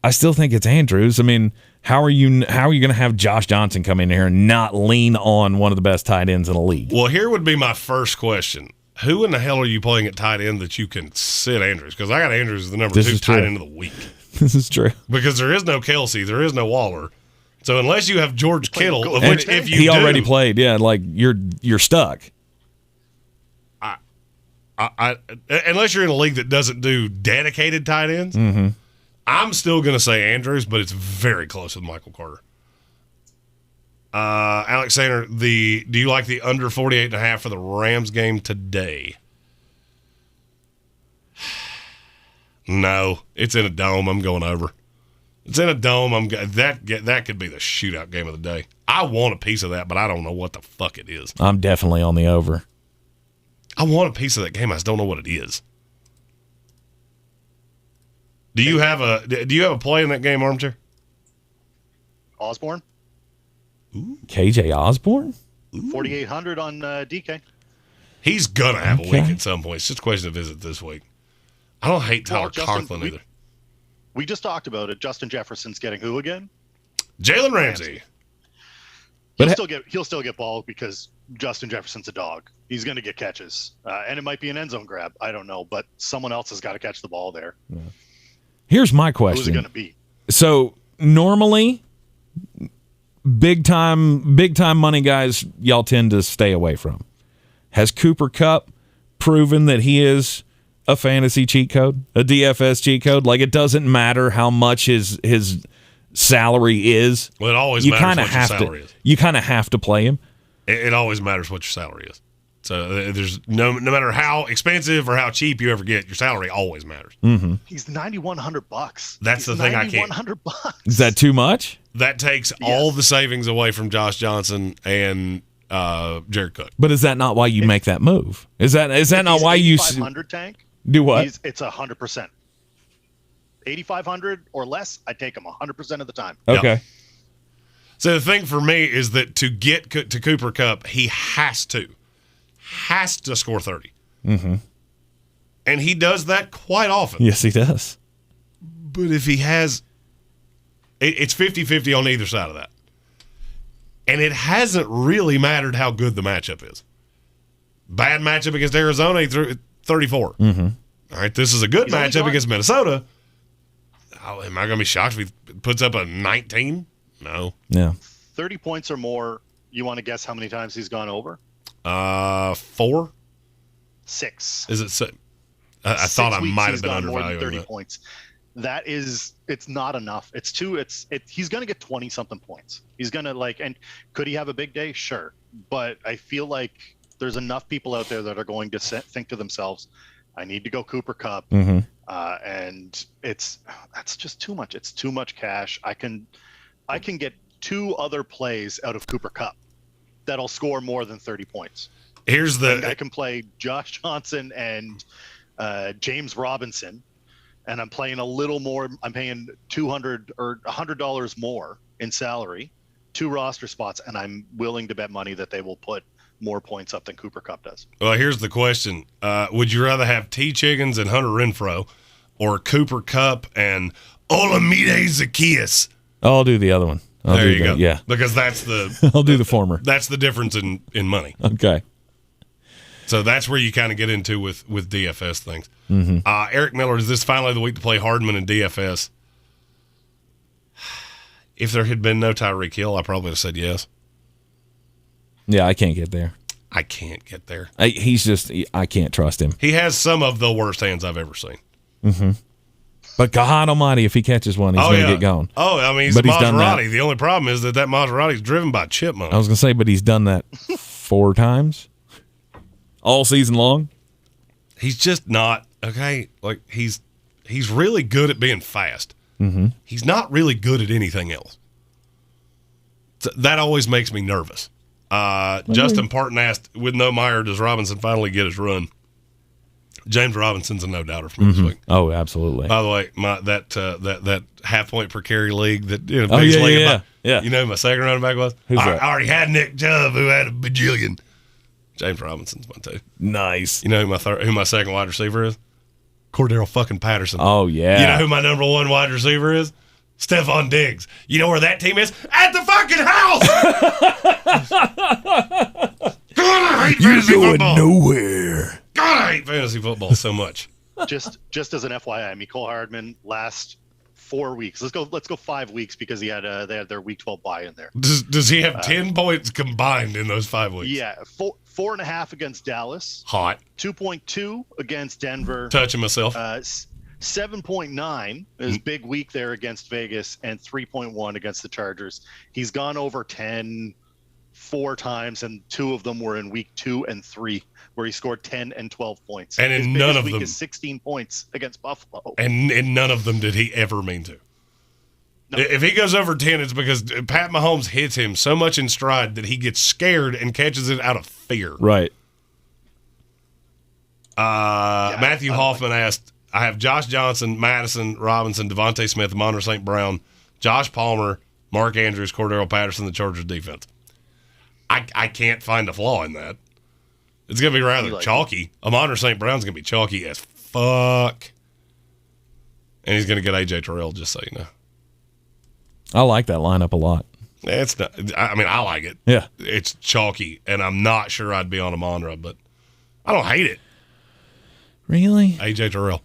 I still think it's Andrews. I mean, how are you going to have Josh Johnson come in here and not lean on one of the best tight ends in the league? Well, here would be my first question. Who in the hell are you playing at tight end that you can sit Andrews? Because I got Andrews as the number 2 tight end of the week. This is true. Because there is no Kelsey, there is no Waller. So unless you have George Kittle, of which if you he already played, like you're stuck. Unless you're in a league that doesn't do dedicated tight ends, I'm still going to say Andrews, but it's very close with Michael Carter. Alexander, do you like the under 48.5 for the Rams game today? No, it's in a dome. I'm going over. It's in a dome. That could be the shootout game of the day. I want a piece of that, but I don't know what the fuck it is. I'm definitely on the over. I want a piece of that game. I just don't know what it is. Do you have a play in that game, Armchair? Osborne? Ooh. KJ Osborne? 4,800 on DK. He's going to have a week at some point. It's just a question of is it this week. I don't hate Tyler Conklin either. We just talked about it. Justin Jefferson's getting who again? Jalen Ramsey. He'll still get ball because Justin Jefferson's a dog. He's going to get catches, and it might be an end zone grab. I don't know, but someone else has got to catch the ball there. Yeah. Here's my question: who's it going to be? So normally, big time money guys, y'all tend to stay away from. Has Cooper Kupp proven that he is a fantasy cheat code, a DFS cheat code? Like, it doesn't matter how much his salary is. Well, it always matters what your salary is. You kind of have to play him. It always matters what your salary is. So there's no matter how expensive or how cheap you ever get, your salary always matters. Mm-hmm. He's $9,100. That's the thing I can't. $9,100. Is that too much? That takes all the savings away from Josh Johnson and Jared Cook. But is that not why you make that move? Is that not why you 8,500 tank? Do what? It's 100%. 8,500 or less, I take him 100% of the time. Okay. Yep. So the thing for me is that to get to Cooper Kupp, he has to score 30. Mm-hmm. And he does that quite often. Yes, he does. But if he has, it's 50-50 on either side of that. And it hasn't really mattered how good the matchup is. Bad matchup against Arizona, he threw 34. Mm-hmm. All right, this is a good matchup against Minnesota. Oh, am I going to be shocked if he puts up a 19? No. Yeah. 30 points or more, you want to guess how many times he's gone over? 4? 6. Is it 6? I thought I might have been undervaluing 30 that. points. That is, it's not enough. It's too, he's going to get 20 something points. He's going to and could he have a big day? Sure. But I feel like there's enough people out there that are going to think to themselves, I need to go Cooper Kupp. Mm-hmm. And that's just too much. It's too much cash. I can get 2 other plays out of Cooper Kupp that'll score more than 30 points. I can play Josh Johnson and James Robinson, and I'm playing a little more. I'm paying $200 or $100 more in salary, 2 roster spots, and I'm willing to bet money that they will put more points up than Cooper Kupp does. Well, here's the question. Would you rather have T. Chiggins and Hunter Renfrow or Cooper Kupp and Olamide Zaccheaus? I'll do the other one. There you go. Yeah. Because that's the... I'll do the former. That's the difference in money. Okay. So that's where you kind of get into with DFS things. Mm-hmm. Eric Miller, is this finally the week to play Hardman in DFS? If there had been no Tyreek Hill, I probably would have said yes. Yeah, I can't get there. I can't get there. I can't trust him. He has some of the worst hands I've ever seen. Mm-hmm. But God almighty, if he catches one, he's going to get going. Oh, I mean, he's a Maserati. The only problem is that Maserati is driven by chipmunks. I was going to say, but he's done that 4 times all season long. He's just not, okay, like he's really good at being fast. Mm-hmm. He's not really good at anything else. So that always makes me nervous. Justin Parton asked, with no Meyer, does Robinson finally get his run? James Robinson's a no-doubter for me this week. Oh, absolutely. By the way, that half-point per carry league that yeah. You know who my second running back was? Who's that? I already had Nick Chubb, who had a bajillion. James Robinson's one too. Nice. You know who my second wide receiver is? Cordero fucking Patterson. Oh yeah. You know who my number 1 wide receiver is? Stephon Diggs. You know where that team is? At the fucking house. God, I hate fantasy football. Nowhere. God, I hate fantasy football so much. Just as an FYI, Mecole Hardman last 4 weeks. Let's go 5 weeks because they had their week 12 bye in there. Does he have 10 points combined in those 5 weeks? Yeah, 4.5 against Dallas. Hot. 2.2 against Denver. Touching myself. 7.9 is big week there against Vegas, and 3.1 against the Chargers. He's gone over 10 4 times, and 2 of them were in week 2 and 3, where he scored 10 and 12 points. And in none of them, is 16 points against Buffalo. And in none of them did he ever mean to. No. If he goes over 10, it's because Pat Mahomes hits him so much in stride that he gets scared and catches it out of fear. Right. Matthew Hoffman asked, I have Josh Johnson, Madison, Robinson, Devontae Smith, Monroe St. Brown, Josh Palmer, Mark Andrews, Cordero Patterson, the Chargers defense. I can't find a flaw in that. It's going to be rather chalky. Amon-Ra St. Brown's going to be chalky as fuck. And he's going to get A.J. Terrell, just so you know. I like that lineup a lot. It's not. I mean, I like it. Yeah. It's chalky, and I'm not sure I'd be on Amon-Ra, but I don't hate it. Really? A.J. Terrell.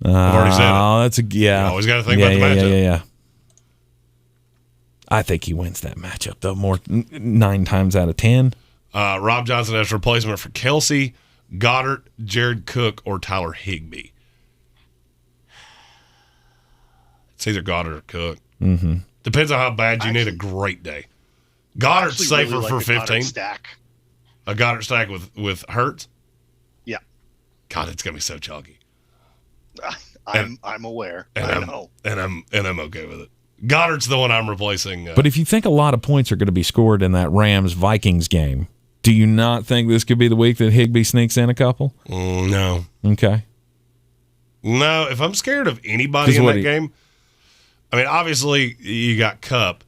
I've already said it. Oh, that's you always got to think about the matchup. Yeah. I think he wins that matchup, though, more 9 times out of 10. Rob Johnson as replacement for Kelsey, Goddard, Jared Cook, or Tyler Higbee. It's either Goddard or Cook. Mm-hmm. Depends on how bad you need a great day. Goddard's safer really for 15. Goddard stack. A Goddard stack with Hurts? Yeah. God, it's going to be so chalky. I'm aware. I know. And I'm okay with it. Goddard's the one I'm replacing. But if you think a lot of points are going to be scored in that Rams-Vikings game, do you not think this could be the week that Higbee sneaks in a couple? No. Okay. No, if I'm scared of anybody in that game, I mean, obviously you got Kupp.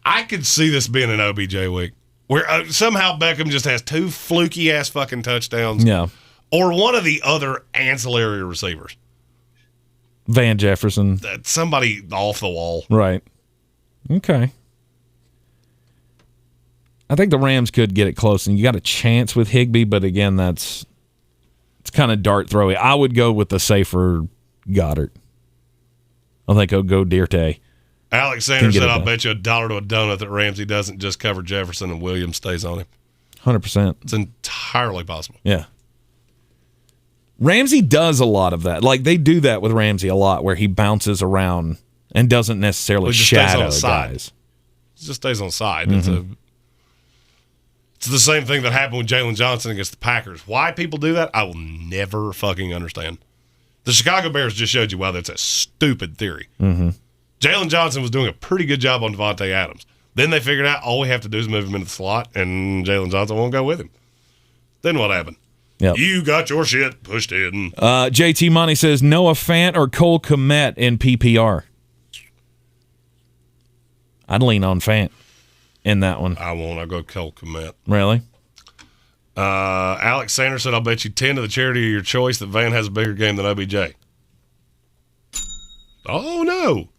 I could see this being an OBJ week where somehow Beckham just has 2 fluky-ass fucking touchdowns. Yeah. Or one of the other ancillary receivers. Van Jefferson. Somebody off the wall. Right. Okay. I think the Rams could get it close, and you got a chance with Higbee, but again, it's kind of dart throwy. I would go with the safer Goddard. I think I'll go Dirte. Alex Sanders said, I'll bet you $1 to a donut that Ramsey doesn't just cover Jefferson and Williams stays on him. 100%. It's entirely possible. Yeah. Ramsey does a lot of that. Like, they do that with Ramsey a lot, where he bounces around and doesn't necessarily shadow guys. He just stays on the side. Mm-hmm. It's the same thing that happened with Jalen Johnson against the Packers. Why people do that, I will never fucking understand. The Chicago Bears just showed you why that's a stupid theory. Mm-hmm. Jalen Johnson was doing a pretty good job on Javonte Adams. Then they figured out all we have to do is move him into the slot, and Jalen Johnson won't go with him. Then what happened? Yep. You got your shit pushed in. JT Money says Noah Fant or Cole Kmet in PPR. I'd lean on Fant in that one. I won't. I'll go Cole Kmet. Really? Alex Sanders said, I'll bet you 10 to the charity of your choice that Van has a bigger game than OBJ. Oh, no.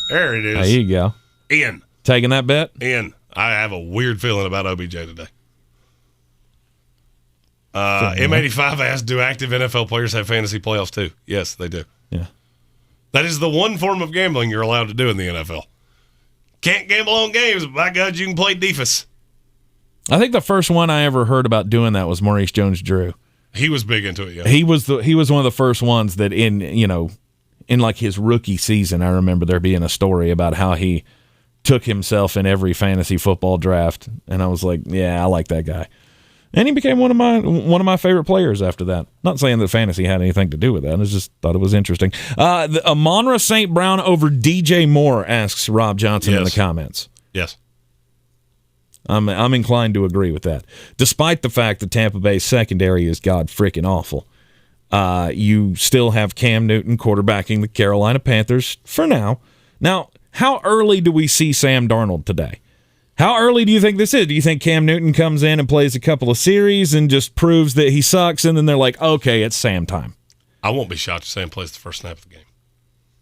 There it is. There you go. In. Taking that bet? In. I have a weird feeling about OBJ today. M85 asked, do active NFL players have fantasy playoffs too? Yes, they do. Yeah. That is the one form of gambling you're allowed to do in the NFL. Can't gamble on games, but by God, you can play DFS. I think the first one I ever heard about doing that was Maurice Jones-Drew. He was big into it, yeah. He was one of the first ones that in like his rookie season, I remember there being a story about how he took himself in every fantasy football draft, and I was like, yeah, I like that guy. And he became one of my favorite players after that. Not saying that fantasy had anything to do with that. I just thought it was interesting. Amon-Ra St. Brown over DJ Moore, asks Rob Johnson in the comments. Yes. I'm inclined to agree with that. Despite the fact that Tampa Bay's secondary is god freaking awful, you still have Cam Newton quarterbacking the Carolina Panthers for now. Now, how early do we see Sam Darnold today? How early do you think this is? Do you think Cam Newton comes in and plays a couple of series and just proves that he sucks, and then they're like, okay, it's Sam time? I won't be shocked if Sam plays the first snap of the game.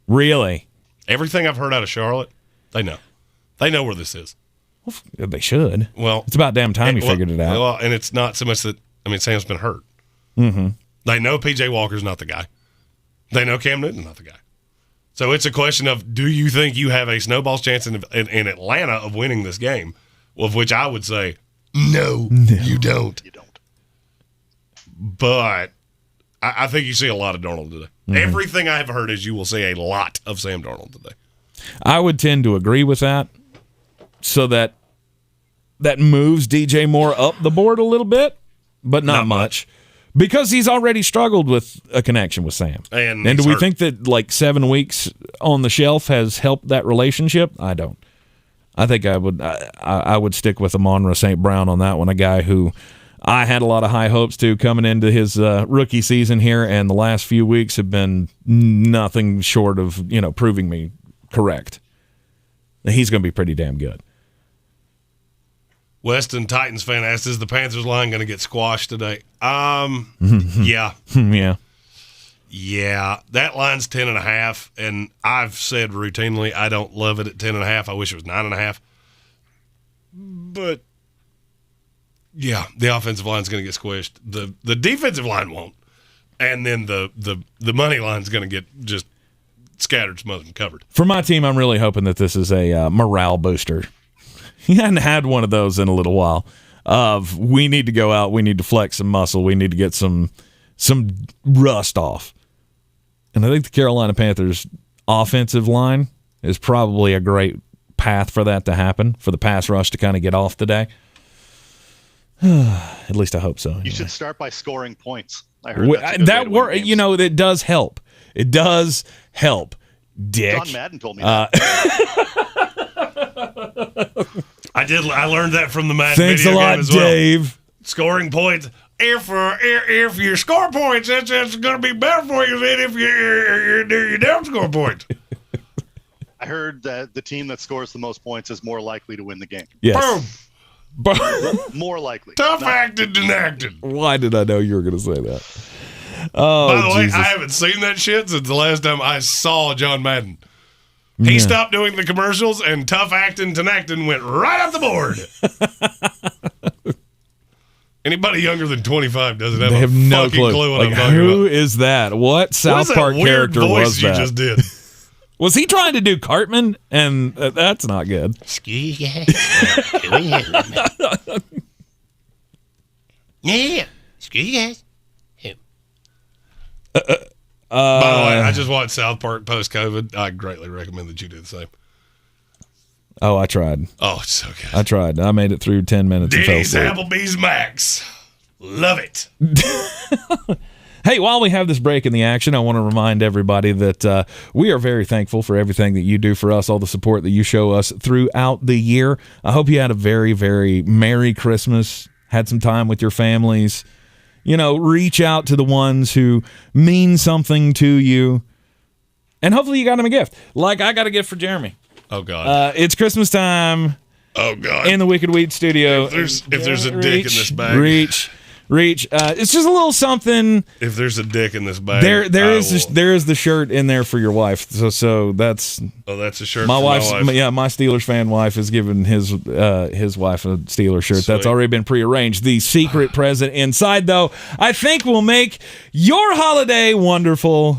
Really? Everything I've heard out of Charlotte, they know. They know where this is. Well, they should. Well, it's about damn time you figured it out. Well, and it's not so much that, Sam's been hurt. Mm-hmm. They know P.J. Walker's not the guy. They know Cam Newton's not the guy. So it's a question of, do you think you have a snowball's chance in Atlanta of winning this game? Of which I would say, no, you don't. You don't. But I think you see a lot of Darnold today. Mm-hmm. Everything I have heard is you will see a lot of Sam Darnold today. I would tend to agree with that, so that moves DJ Moore up the board a little bit, but not much. Because he's already struggled with a connection with Sam. And do we think that like 7 weeks on the shelf has helped that relationship? I don't. I think I would stick with Amon-Ra St. Brown on that one, a guy who I had a lot of high hopes to coming into his rookie season here, and the last few weeks have been nothing short of proving me correct. He's going to be pretty damn good. Weston Titans fan asked, is the Panthers line going to get squashed today? Yeah. Yeah. Yeah. That line's 10.5, and I've said routinely I don't love it at 10.5. I wish it was 9.5. But, yeah, the offensive line's going to get squished. The defensive line won't. And then the money line's going to get just scattered, smothered, and covered. For my team, I'm really hoping that this is a morale booster. He hadn't had one of those in a little while. Of we need to go out, we need to flex some muscle, we need to get some rust off. And I think the Carolina Panthers offensive line is probably a great path for that to happen, for the pass rush to kind of get off today. At least I hope so. Anyway. You should start by scoring points. I heard that work. You know, it does help. It does help. Dick. John Madden told me that. I learned that from the Madden Thanks video a lot, game as well. Dave. Scoring points. If you score points, that's going to be better for you than if you don't score points. I heard that the team that scores the most points is more likely to win the game. Yes. Boom. More likely. Tough acted and acted. Why did I know you were going to say that? Oh, By the way, Jesus. I haven't seen that shit since the last time I saw John Madden. He stopped doing the commercials, and tough acting and acting went right off the board. Anybody younger than 25 doesn't have a no fucking clue what like, I'm talking who about. is that? What South What is Park that weird character voice was you that? just did? Was he trying to do Cartman? And that's not good. Excuse you. Yeah. Excuse you guys. By the way, I just watched South Park post-COVID. I greatly recommend that you do the same. Oh, I tried. Oh, it's so good. I tried. I made it through 10 minutes and fell Denny's asleep. Applebee's Max. Love it. Hey, while we have this break in the action, I want to remind everybody that we are very thankful for everything that you do for us, all the support that you show us throughout the year. I hope you had a very, very Merry Christmas, had some time with your families. You know, reach out to the ones who mean something to you. And hopefully you got them a gift. Like I got a gift for Jeremy. Oh, God. It's Christmas time Oh, God. in the Wicked Weed studio. If there's a dick in this bag. Reach. It's just a little something. If there's a dick in this bag. There is the shirt in there for your wife. So that's that's a shirt my for wife's. my wife. Yeah, my Steelers fan wife has given his wife a Steelers shirt. Sweet. That's already been prearranged. The secret present inside, though, I think will make your holiday wonderful.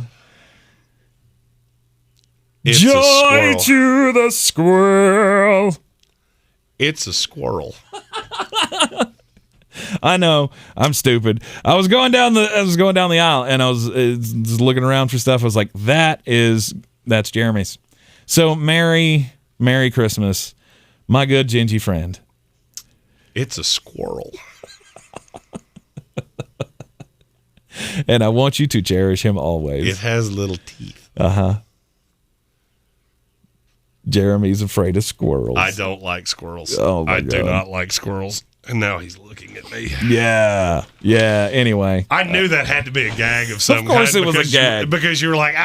It's Joy a squirrel. to the squirrel. It's a squirrel. I know, I'm stupid. I was going down the aisle and I was looking around for stuff. I was like, that's Jeremy's. So Merry Christmas, my good Gingy friend. It's a squirrel. And I want you to cherish him always. It has little teeth. Jeremy's afraid of squirrels. I don't like squirrels. Oh, my I do God. not like squirrels. And now he's looking at me. Yeah. Anyway, I knew that had to be a gag of some kind. Of course it was a because gag. because you were like,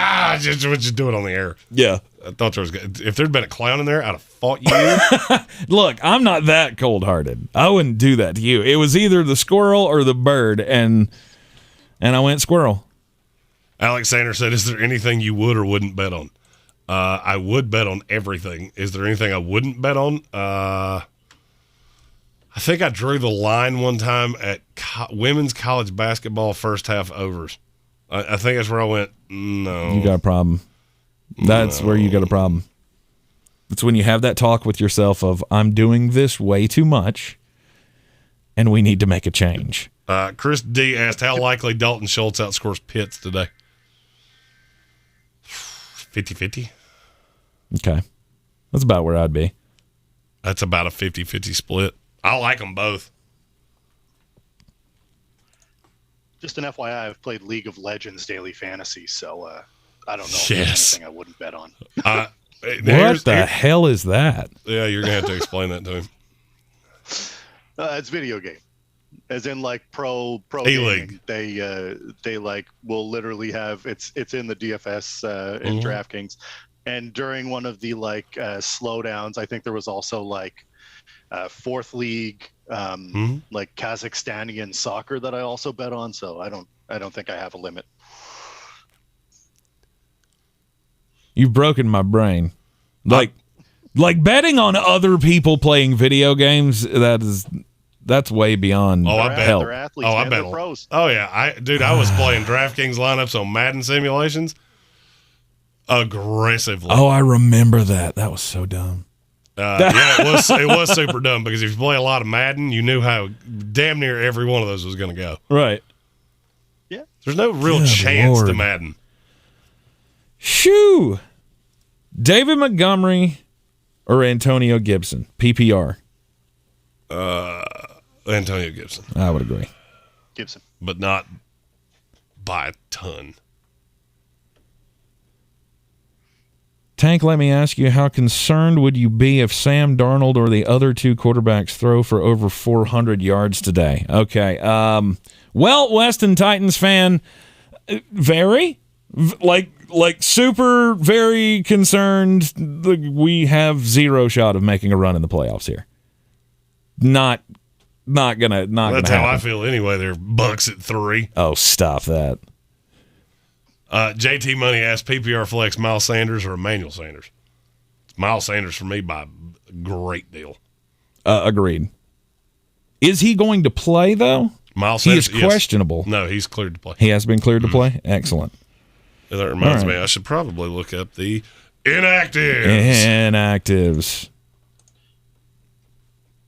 just do it on the air. yeah. I thought there was. If there'd been a clown in there, I'd have fought you. Look, I'm not that cold-hearted. I wouldn't do that to you. It was either the squirrel or the bird, and I went squirrel. Alexander said, "Is there anything you would or wouldn't bet on?" I would bet on everything. Is there anything I wouldn't bet on? I think I drew the line one time at women's college basketball first half overs. I think that's where I went, no. You got a problem. That's where you got a problem. It's when you have that talk with yourself of, I'm doing this way too much, and we need to make a change. Chris D asked, how likely Dalton Schultz outscores Pitts today? 50-50. Okay. That's about where I'd be. That's about a 50-50 split. I like them both. Just an FYI, I've played League of Legends daily fantasy, so I don't know if Yes. there's anything I wouldn't bet on. What the hell is that? Yeah, you're going to have to explain that to him. It's video game, as in like pro E-League. gaming. They like will literally have it's in the DFS in DraftKings, and during one of the like slowdowns, I think there was also like fourth league, like Kazakhstanian soccer that I also bet on. So I don't think I have a limit. You've broken my brain. Like betting on other people playing video games, that's way beyond help. They're athletes, man. They're pros. Oh yeah, I was playing DraftKings lineups on Madden simulations aggressively. Oh, I remember that. That was so dumb. Yeah, it was super dumb because if you play a lot of Madden, you knew how damn near every one of those was going to go. Right. Yeah. There's no real chance to Madden. Shoo! David Montgomery or Antonio Gibson? PPR. Antonio Gibson. I would agree. Gibson. But not by a ton. Tank, let me ask you, how concerned would you be if Sam Darnold or the other two quarterbacks throw for over 400 yards today? Okay. Well, Weston Titans fan, very, like super, very concerned. We have zero shot of making a run in the playoffs here. Not gonna That's happen. how I feel anyway. They're Bucks at 3. Oh, stop that. JT Money asked PPR flex Miles Sanders or Emmanuel Sanders. It's Miles Sanders for me by a great deal. Agreed. Is he going to play though? Miles Sanders, he is questionable. Yes. No, he's cleared to play. He has been cleared to play? Excellent. And that reminds me, I should probably look up the inactives. Inactives.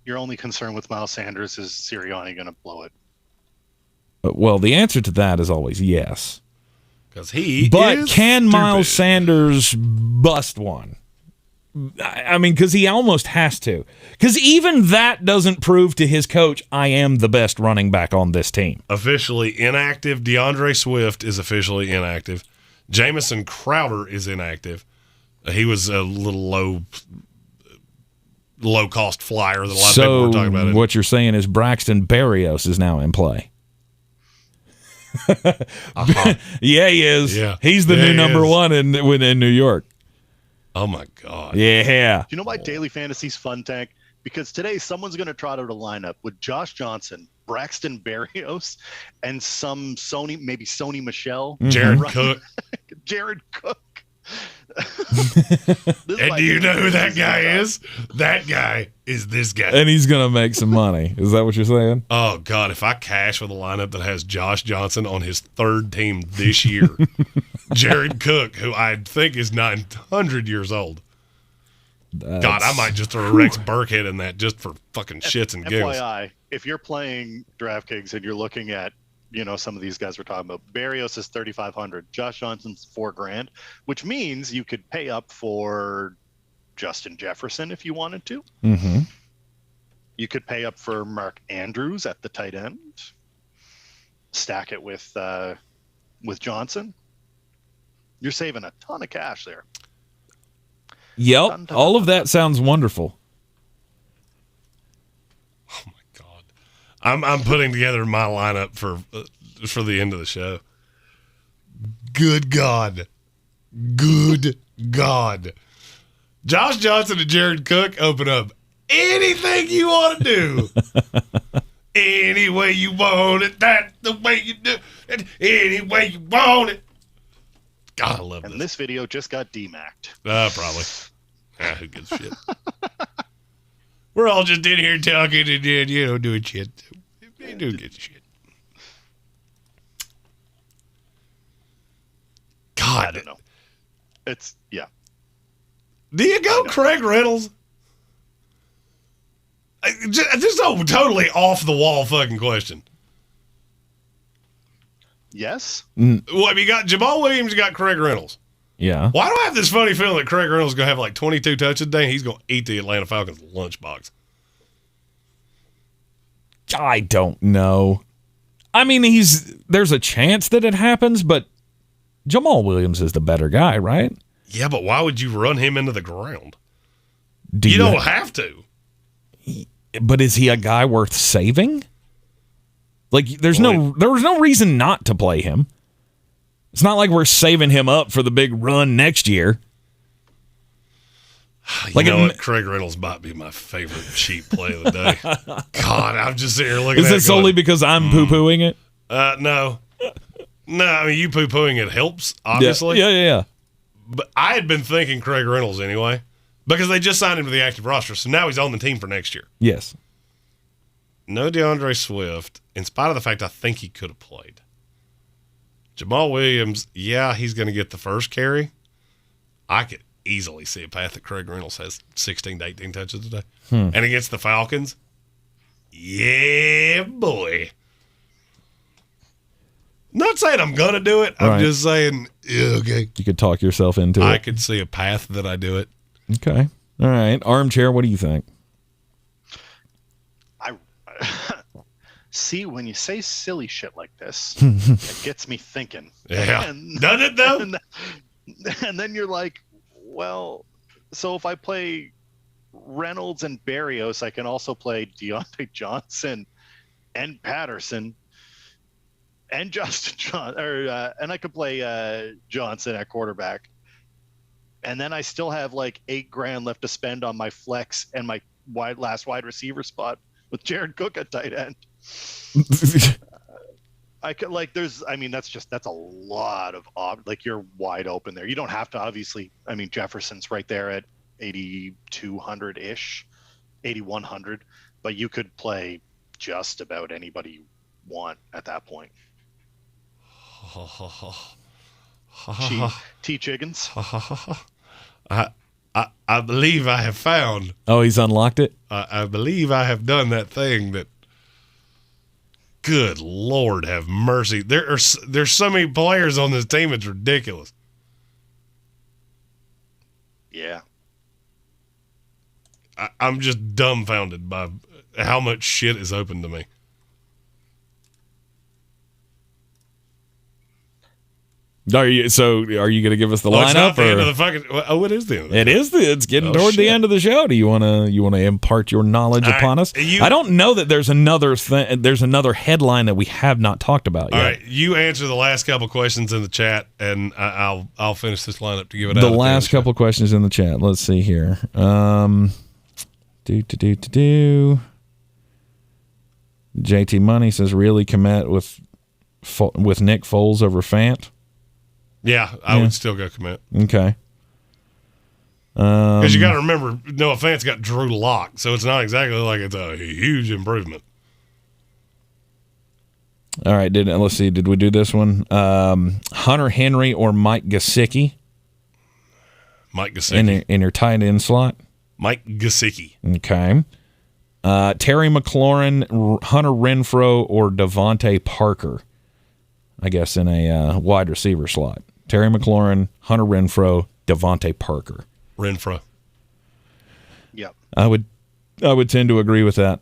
Your only concern with Miles Sanders is Sirianni going to blow it. Well, the answer to that is always yes. But can Miles Sanders bust one? I mean, because he almost has to. Because even that doesn't prove to his coach, I am the best running back on this team. Officially inactive. DeAndre Swift is officially inactive. Jamison Crowder is inactive. He was a little low-cost flyer that a lot of people were talking about. What you're saying is Braxton Berrios is now in play. Yeah, he is. Yeah. He's the new number one in New York. Oh, my God. Yeah. Do you know why Daily Fantasy's fun, Tank? Because today someone's going to trot out a lineup with Josh Johnson, Braxton Berrios, and some Sony Michel. Jared Cook. Jared Cook. And do you know who that guy is? That guy is this guy. And he's going to make some money. Is that what you're saying? Oh, God. If I cash with a lineup that has Josh Johnson on his third team this year, Jared Cook, who I think is 900 years old. God, I might just throw Rex Burkhead in that just for fucking shits and giggles. FYI, if you're playing DraftKings and you're looking at, some of these guys we're talking about, Berrios is $3,500, Josh Johnson's $4,000, which means you could pay up for Justin Jefferson if you wanted to. Mm-hmm. You could pay up for Mark Andrews at the tight end. Stack it with Johnson. You're saving a ton of cash there. Yep, all of that sounds wonderful. Oh my God, I'm putting together my lineup for the end of the show. Good God, Josh Johnson and Jared Cook open up anything you want to do, any way you want it. That's the way you do it. Any way you want it. God, I love this. And this video just got demac'd. Probably. Who gives a shit? We're all just in here talking and doing shit. They do get shit. God. I don't know. Yeah. Do you go Craig Reynolds? Just a totally off the wall fucking question. Yes. Well, have you got Jamal Williams, you got Craig Reynolds. Yeah. Why do I have this funny feeling that Craig Reynolds is going to have like 22 touches today and he's going to eat the Atlanta Falcons lunchbox? I don't know. I mean, there's a chance that it happens, but Jamal Williams is the better guy, right? Yeah, but why would you run him into the ground? You you don't have to. But is he a guy worth saving? Like, there was no reason not to play him. It's not like we're saving him up for the big run next year. You know what? Craig Reynolds might be my favorite cheap play of the day. God, I'm just sitting here looking at it. Is it solely because I'm poo-pooing it? No. No, I mean, you poo-pooing it helps, obviously. Yeah. But I had been thinking Craig Reynolds anyway, because they just signed him to the active roster, so now he's on the team for next year. Yes. No DeAndre Swift, in spite of the fact I think he could have played. Jamal Williams, yeah, he's going to get the first carry. I could easily see a path that Craig Reynolds has 16 to 18 touches today. And against the Falcons, yeah, boy. Not saying I'm going to do it. I'm just saying, yeah, okay. You could talk yourself into it. I could see a path that I do it. Okay. All right. Armchair, what do you think? See, when you say silly shit like this, it gets me thinking. Yeah. Doesn't it, though? And then you're like, well, so if I play Reynolds and Berrios, I can also play Deontay Johnson and Patterson and Justin Johnson, and I could play Johnson at quarterback. And then I still have like $8,000 left to spend on my flex and my last wide receiver spot with Jared Cook at tight end. I could that's a lot of you're wide open there. You don't have to, obviously. I mean, Jefferson's right there at 8,200 ish, 8,100, but you could play just about anybody you want at that point. T. Chiggins. I believe I have found. Oh, he's unlocked it? I believe I have done that thing that. Good Lord, have mercy! There's so many players on this team; it's ridiculous. Yeah, I'm just dumbfounded by how much shit is open to me. Are you going to give us the lineup? It's not the end of the fucking. Oh, it is the end. It's getting toward the end of the show. Do you want to impart your knowledge upon us? I don't know that there's another headline that we have not talked about yet. All right, you answer the last couple questions in the chat, and I'll finish this lineup to give it out. The last couple questions in the chat. Let's see here. JT Money says, really commit with Nick Foles over Fant. Yeah, I would still go commit. Okay. Because you got to remember, Noah Fant's got Drew Lock, so it's not exactly like it's a huge improvement. All right, let's see. Did we do this one? Hunter Henry or Mike Gesicki? Mike Gesicki. In your tight end slot? Mike Gesicki. Okay. Terry McLaurin, Hunter Renfrow, or Devontae Parker? I guess in a wide receiver slot. Terry McLaurin, Hunter Renfrow, Devontae Parker. Renfrow. Yep. I would tend to agree with that.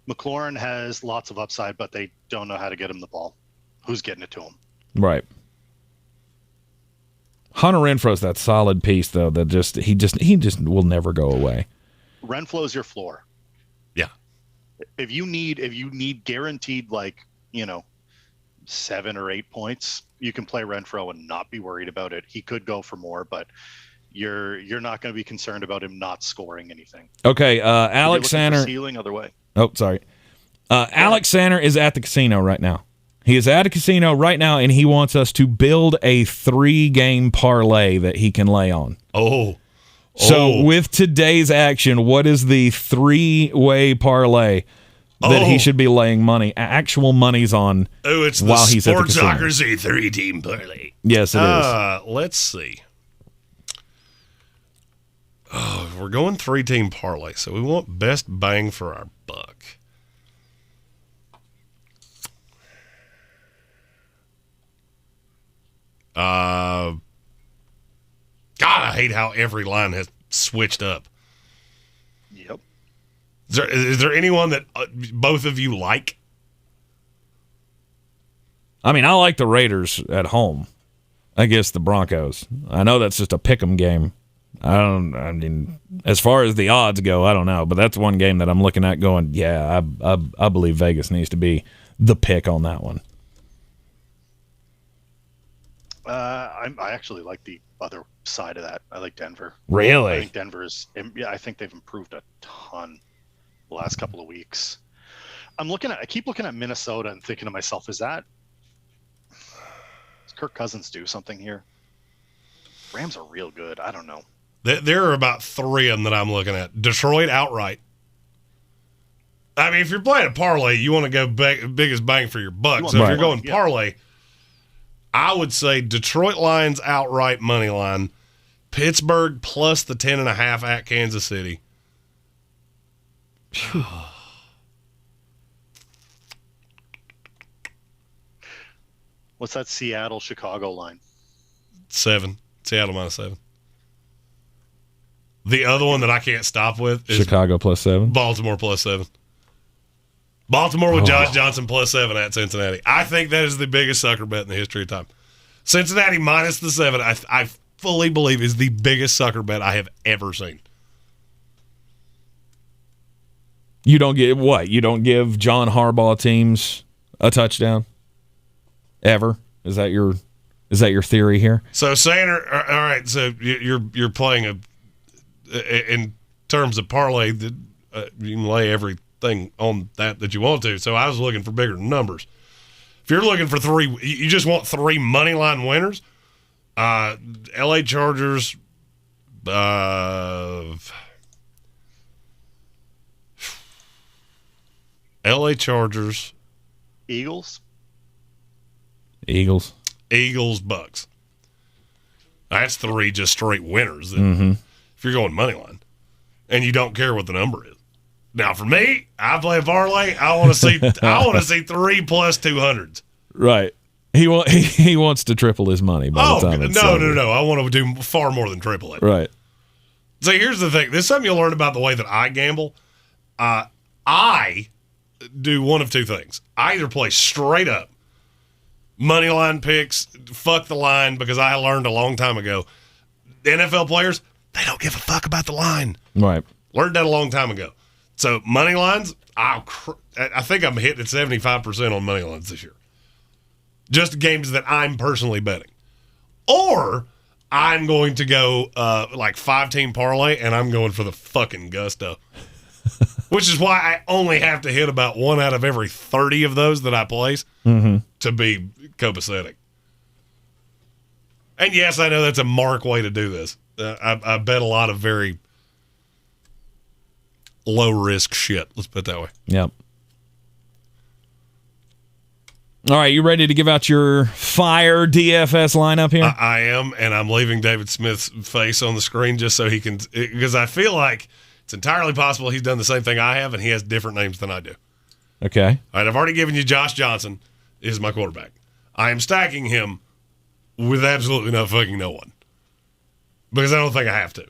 McLaurin has lots of upside, but they don't know how to get him the ball. Who's getting it to him? Right. Hunter Renfrow's that solid piece though that he just will never go away. Renfrow's your floor. Yeah. If you need guaranteed 7 or 8 points, you can play Renfrow and not be worried about it. He could go for more, but you're not going to be concerned about him not scoring anything. Okay, Alex Sanner. Ceiling other way. Oh, sorry. Alex Sanner is at the casino right now. He is at a casino right now, and he wants us to build a 3-game parlay that he can lay on. So with today's action, what is the 3-way parlay that he should be laying actual monies on it's while he's at the casino? Sportsocracy 3-team parlay. Yes, it is. Let's see. We're going 3-team parlay, so we want best bang for our buck. God, I hate how every line has switched up. Yep. Is there anyone that both of you like? I mean, I like the Raiders at home against the Broncos. I know that's just a pick'em game. I mean, as far as the odds go, I don't know, but that's one game that I'm looking at going, yeah, I believe Vegas needs to be the pick on that one. I actually like the other side of that. I like Denver. Really? I think Denver's. Yeah, I think they've improved a ton the last couple of weeks. I keep looking at Minnesota and thinking to myself, does Kirk Cousins do something here? Rams are real good. I don't know. There are about 3 of them that I'm looking at. Detroit outright. I mean, if you're playing a parlay, you want to go biggest bang for your buck. So if you're going parlay, I would say Detroit Lions outright money line, Pittsburgh plus the 10.5 at Kansas City. What's that Seattle-Chicago line? 7. Seattle -7. The other one that I can't stop with is Chicago +7. Baltimore +7. Baltimore with Josh Johnson +7 at Cincinnati. I think that is the biggest sucker bet in the history of time. Cincinnati minus the 7, I fully believe is the biggest sucker bet I have ever seen. You don't get what? You don't give John Harbaugh teams a touchdown ever? Is that your theory here? So saying, all right. So you're playing in terms of parlay that you can lay everything on that you want to. So I was looking for bigger numbers. If you're looking for 3, you just want 3 money line winners. LA Chargers. LA Chargers. Eagles, Bucks. That's 3 just straight winners. If you're going money line, and you don't care what the number is. Now, for me, I play a parlay. I want to see 3 plus 200s. Right. He wants to triple his money by the time it's over. No. I want to do far more than triple it. Right. So here's the thing. This is something you'll learn about the way that I gamble. I do one of 2 things. I either play straight up money line picks, fuck the line, because I learned a long time ago, the NFL players, they don't give a fuck about the line. Right. Learned that a long time ago. So money lines, I think I'm hitting at 75% on money lines this year. Just games that I'm personally betting. Or I'm going to go like 5-team parlay, and I'm going for the fucking gusto. Which is why I only have to hit about 1 out of every 30 of those that I place to be copacetic. And yes, I know that's a Mark way to do this. I bet a lot of very low-risk shit. Let's put it that way. Yep. All right, you ready to give out your fire DFS lineup here? I am, and I'm leaving David Smith's face on the screen just so he can, because I feel like it's entirely possible he's done the same thing I have, and he has different names than I do. Okay. All right, I've already given you Josh Johnson is my quarterback. I am stacking him with absolutely no one because I don't think I have to.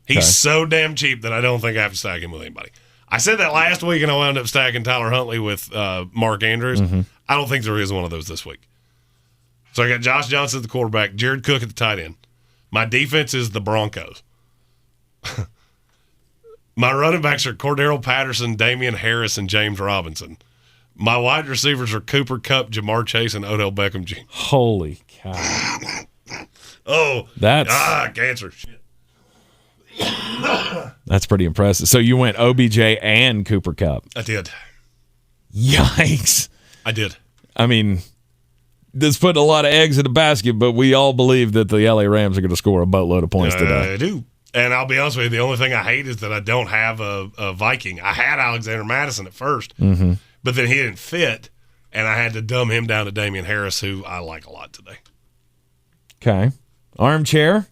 He's so damn cheap that I don't think I have to stack him with anybody. I said that last week, and I wound up stacking Tyler Huntley with Mark Andrews. I don't think there is one of those this week. So I got Josh Johnson at the quarterback, Jared Cook at the tight end. My defense is the Broncos. My running backs are Cordero Patterson, Damian Harris, and James Robinson. My wide receivers are Cooper Kupp, Jamar Chase, and Odell Beckham Jr. Holy cow. That's cancer. Shit. That's pretty impressive. So you went OBJ and Cooper Kupp. I did. Yikes. I did. I mean, this put a lot of eggs in the basket, but we all believe that the LA Rams are going to score a boatload of points today. I do. And I'll be honest with you, the only thing I hate is that I don't have a Viking. I had Alexander Madison at first, but then he didn't fit, and I had to dumb him down to Damian Harris, who I like a lot today. Okay. Armchair?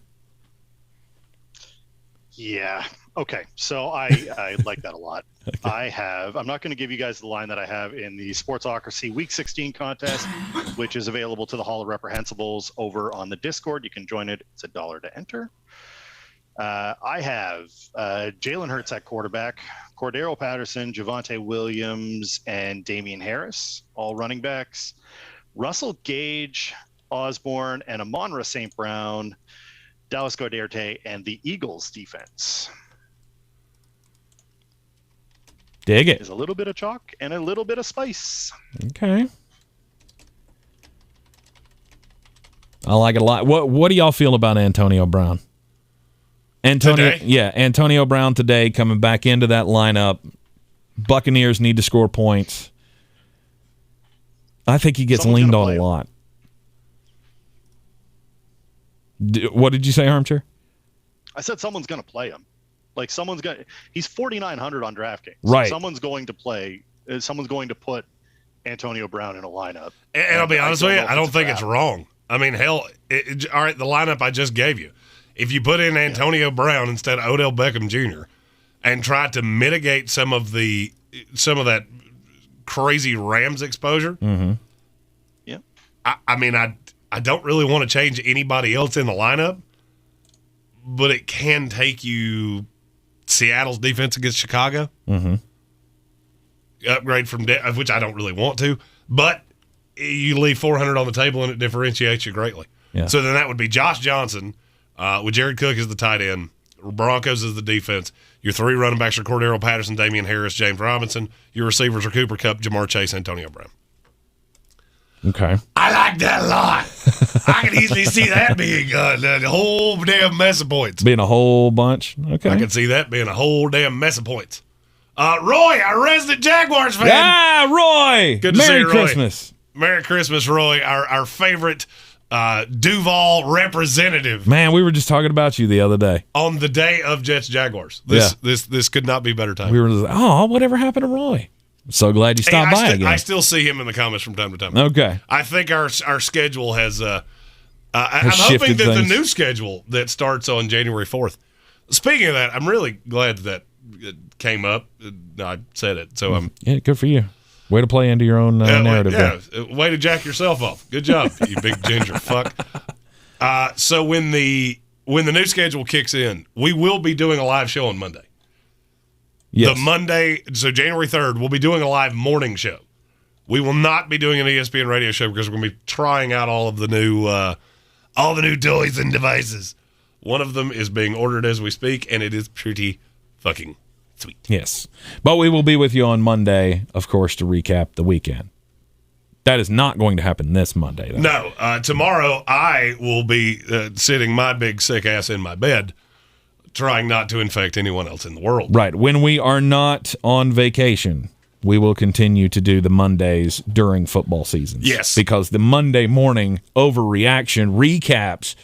Yeah. Okay. So I like that a lot. Okay. I'm not going to give you guys the line that I have in the Sportsocracy Week 16 contest, which is available to the Hall of Reprehensibles over on the Discord. You can join it. It's $1 to enter. I have Jalen Hurts at quarterback, Cordero Patterson, Javonte Williams, and Damian Harris, all running backs. Russell Gage, Osborne, and Amon-Ra St. Brown, Dallas Goedert, and the Eagles defense. Dig it. There's a little bit of chalk and a little bit of spice. Okay. I like it a lot. What do y'all feel about Antonio Brown? Antonio Brown today coming back into that lineup. Buccaneers need to score points. I think he gets leaned on a lot. What did you say, Armchair? I said someone's going to play him. Like he's 4,900 on DraftKings. Right. Someone's going to play. Someone's going to put Antonio Brown in a lineup. And I'll be honest with you, I don't think it's wrong. I mean, hell, all right, the lineup I just gave you. If you put in Antonio Brown instead of Odell Beckham Jr. and try to mitigate some of that crazy Rams exposure, mm-hmm. Yeah. I mean, I don't really want to change anybody else in the lineup, but it can take you Seattle's defense against Chicago. Mm-hmm. Upgrade from which I don't really want to, but you leave 400 on the table and it differentiates you greatly. Yeah. So then that would be Josh Johnson with Jared Cook as the tight end, Broncos as the defense. Your 3 running backs are Cordero Patterson, Damian Harris, James Robinson. Your receivers are Cooper Kupp, Jamar Chase, Antonio Brown. Okay. I like that a lot. I can easily see that being a whole damn mess of points. Being a whole bunch? Okay. I can see that being a whole damn mess of points. Roy, our resident Jaguars fan. Ah, Roy. Good to see Merry you, Roy. Christmas. Merry Christmas, Roy, our favorite Duval representative. Man, we were just talking about you the other day. On the day of Jets Jaguars. This could not be better time. We were just like, whatever happened to Roy? So glad you stopped by again. I still see him in the comments from time to time. Okay. I think our schedule has I'm hoping that things. the new schedule that starts on January 4th. Speaking of that, I'm really glad that it came up. I said it, so I'm good for you. Way to play into your own narrative. Way to jack yourself off. Good job, you big ginger fuck. So when the new schedule kicks in, we will be doing a live show on Monday. Yes. The Monday, so January 3rd, we'll be doing a live morning show. We will not be doing an ESPN radio show because we're going to be trying out all the new toys and devices. One of them is being ordered as we speak, and it is pretty fucking sweet. Yes. But we will be with you on Monday, of course, to recap the weekend. That is not going to happen this Monday, though. No. Tomorrow, I will be sitting my big sick ass in my bed, trying not to infect anyone else in the world. Right. When we are not on vacation, we will continue to do the Mondays during football seasons. Yes. Because the Monday morning overreaction recaps,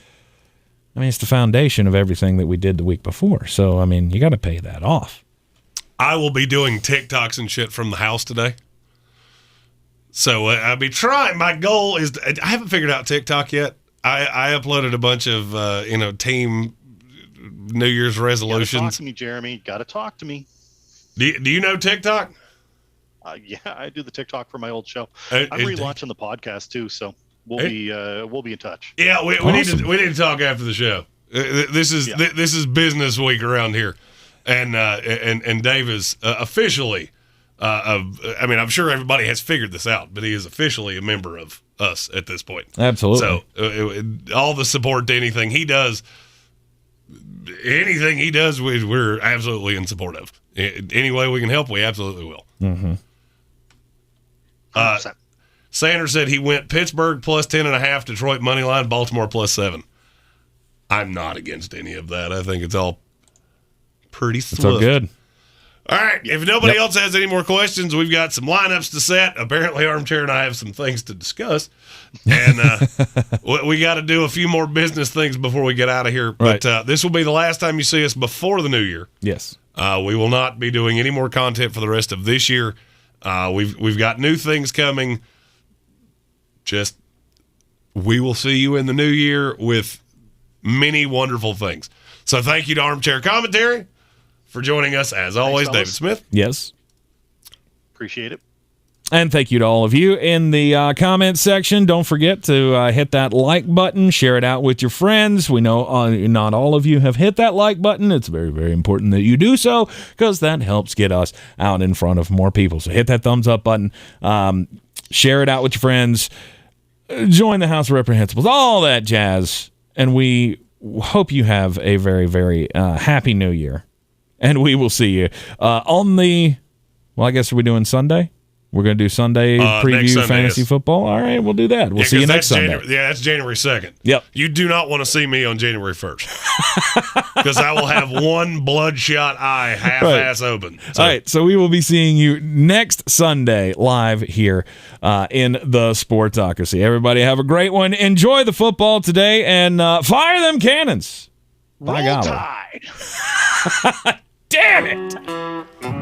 I mean, it's the foundation of everything that we did the week before. So, I mean, you got to pay that off. I will be doing TikToks and shit from the house today. So I'll be trying. My goal is I haven't figured out TikTok yet. I uploaded a bunch of team New Year's resolutions. Gotta talk to me, Jeremy. Gotta talk to me. Do you know TikTok? Yeah, I do the TikTok for my old show. I'm relaunching the podcast too, so we'll be in touch. Yeah, we need to talk after the show. This is business week around here, and Dave is officially. I'm sure everybody has figured this out, but he is officially a member of us at this point. Absolutely. So all the support to anything he does, we're absolutely in support of. Any way we can help, we absolutely will. Mm-hmm. Sanders said he went Pittsburgh plus 10.5, Detroit money line, Baltimore plus 7. I'm not against any of that. I think it's all pretty swift. It's all good. All right. If nobody else has any more questions, we've got some lineups to set. Apparently, Armchair and I have some things to discuss. And we got to do a few more business things before we get out of here. Right. But this will be the last time you see us before the new year. Yes. We will not be doing any more content for the rest of this year. We've got new things coming. We will see you in the new year with many wonderful things. So thank you to Armchair Commentary for joining us, as always. David Smith. Yes. Appreciate it. And thank you to all of you in the comments section. Don't forget to hit that like button. Share it out with your friends. We know not all of you have hit that like button. It's very, very important that you do so because that helps get us out in front of more people. So hit that thumbs up button. Share it out with your friends. Join the House of Reprehensibles. All that jazz. And we hope you have a very, very happy new year. And we will see you on I guess, are we doing Sunday? We're going to do Sunday preview Sunday fantasy football. All right, we'll do that. We'll see you next Sunday. That's January 2nd. Yep. You do not want to see me on January 1st because I will have one bloodshot eye half-ass open. So. All right, so we will be seeing you next Sunday live here in the Sportsocracy. Everybody have a great one. Enjoy the football today and fire them cannons. Roll Tide. Damn it.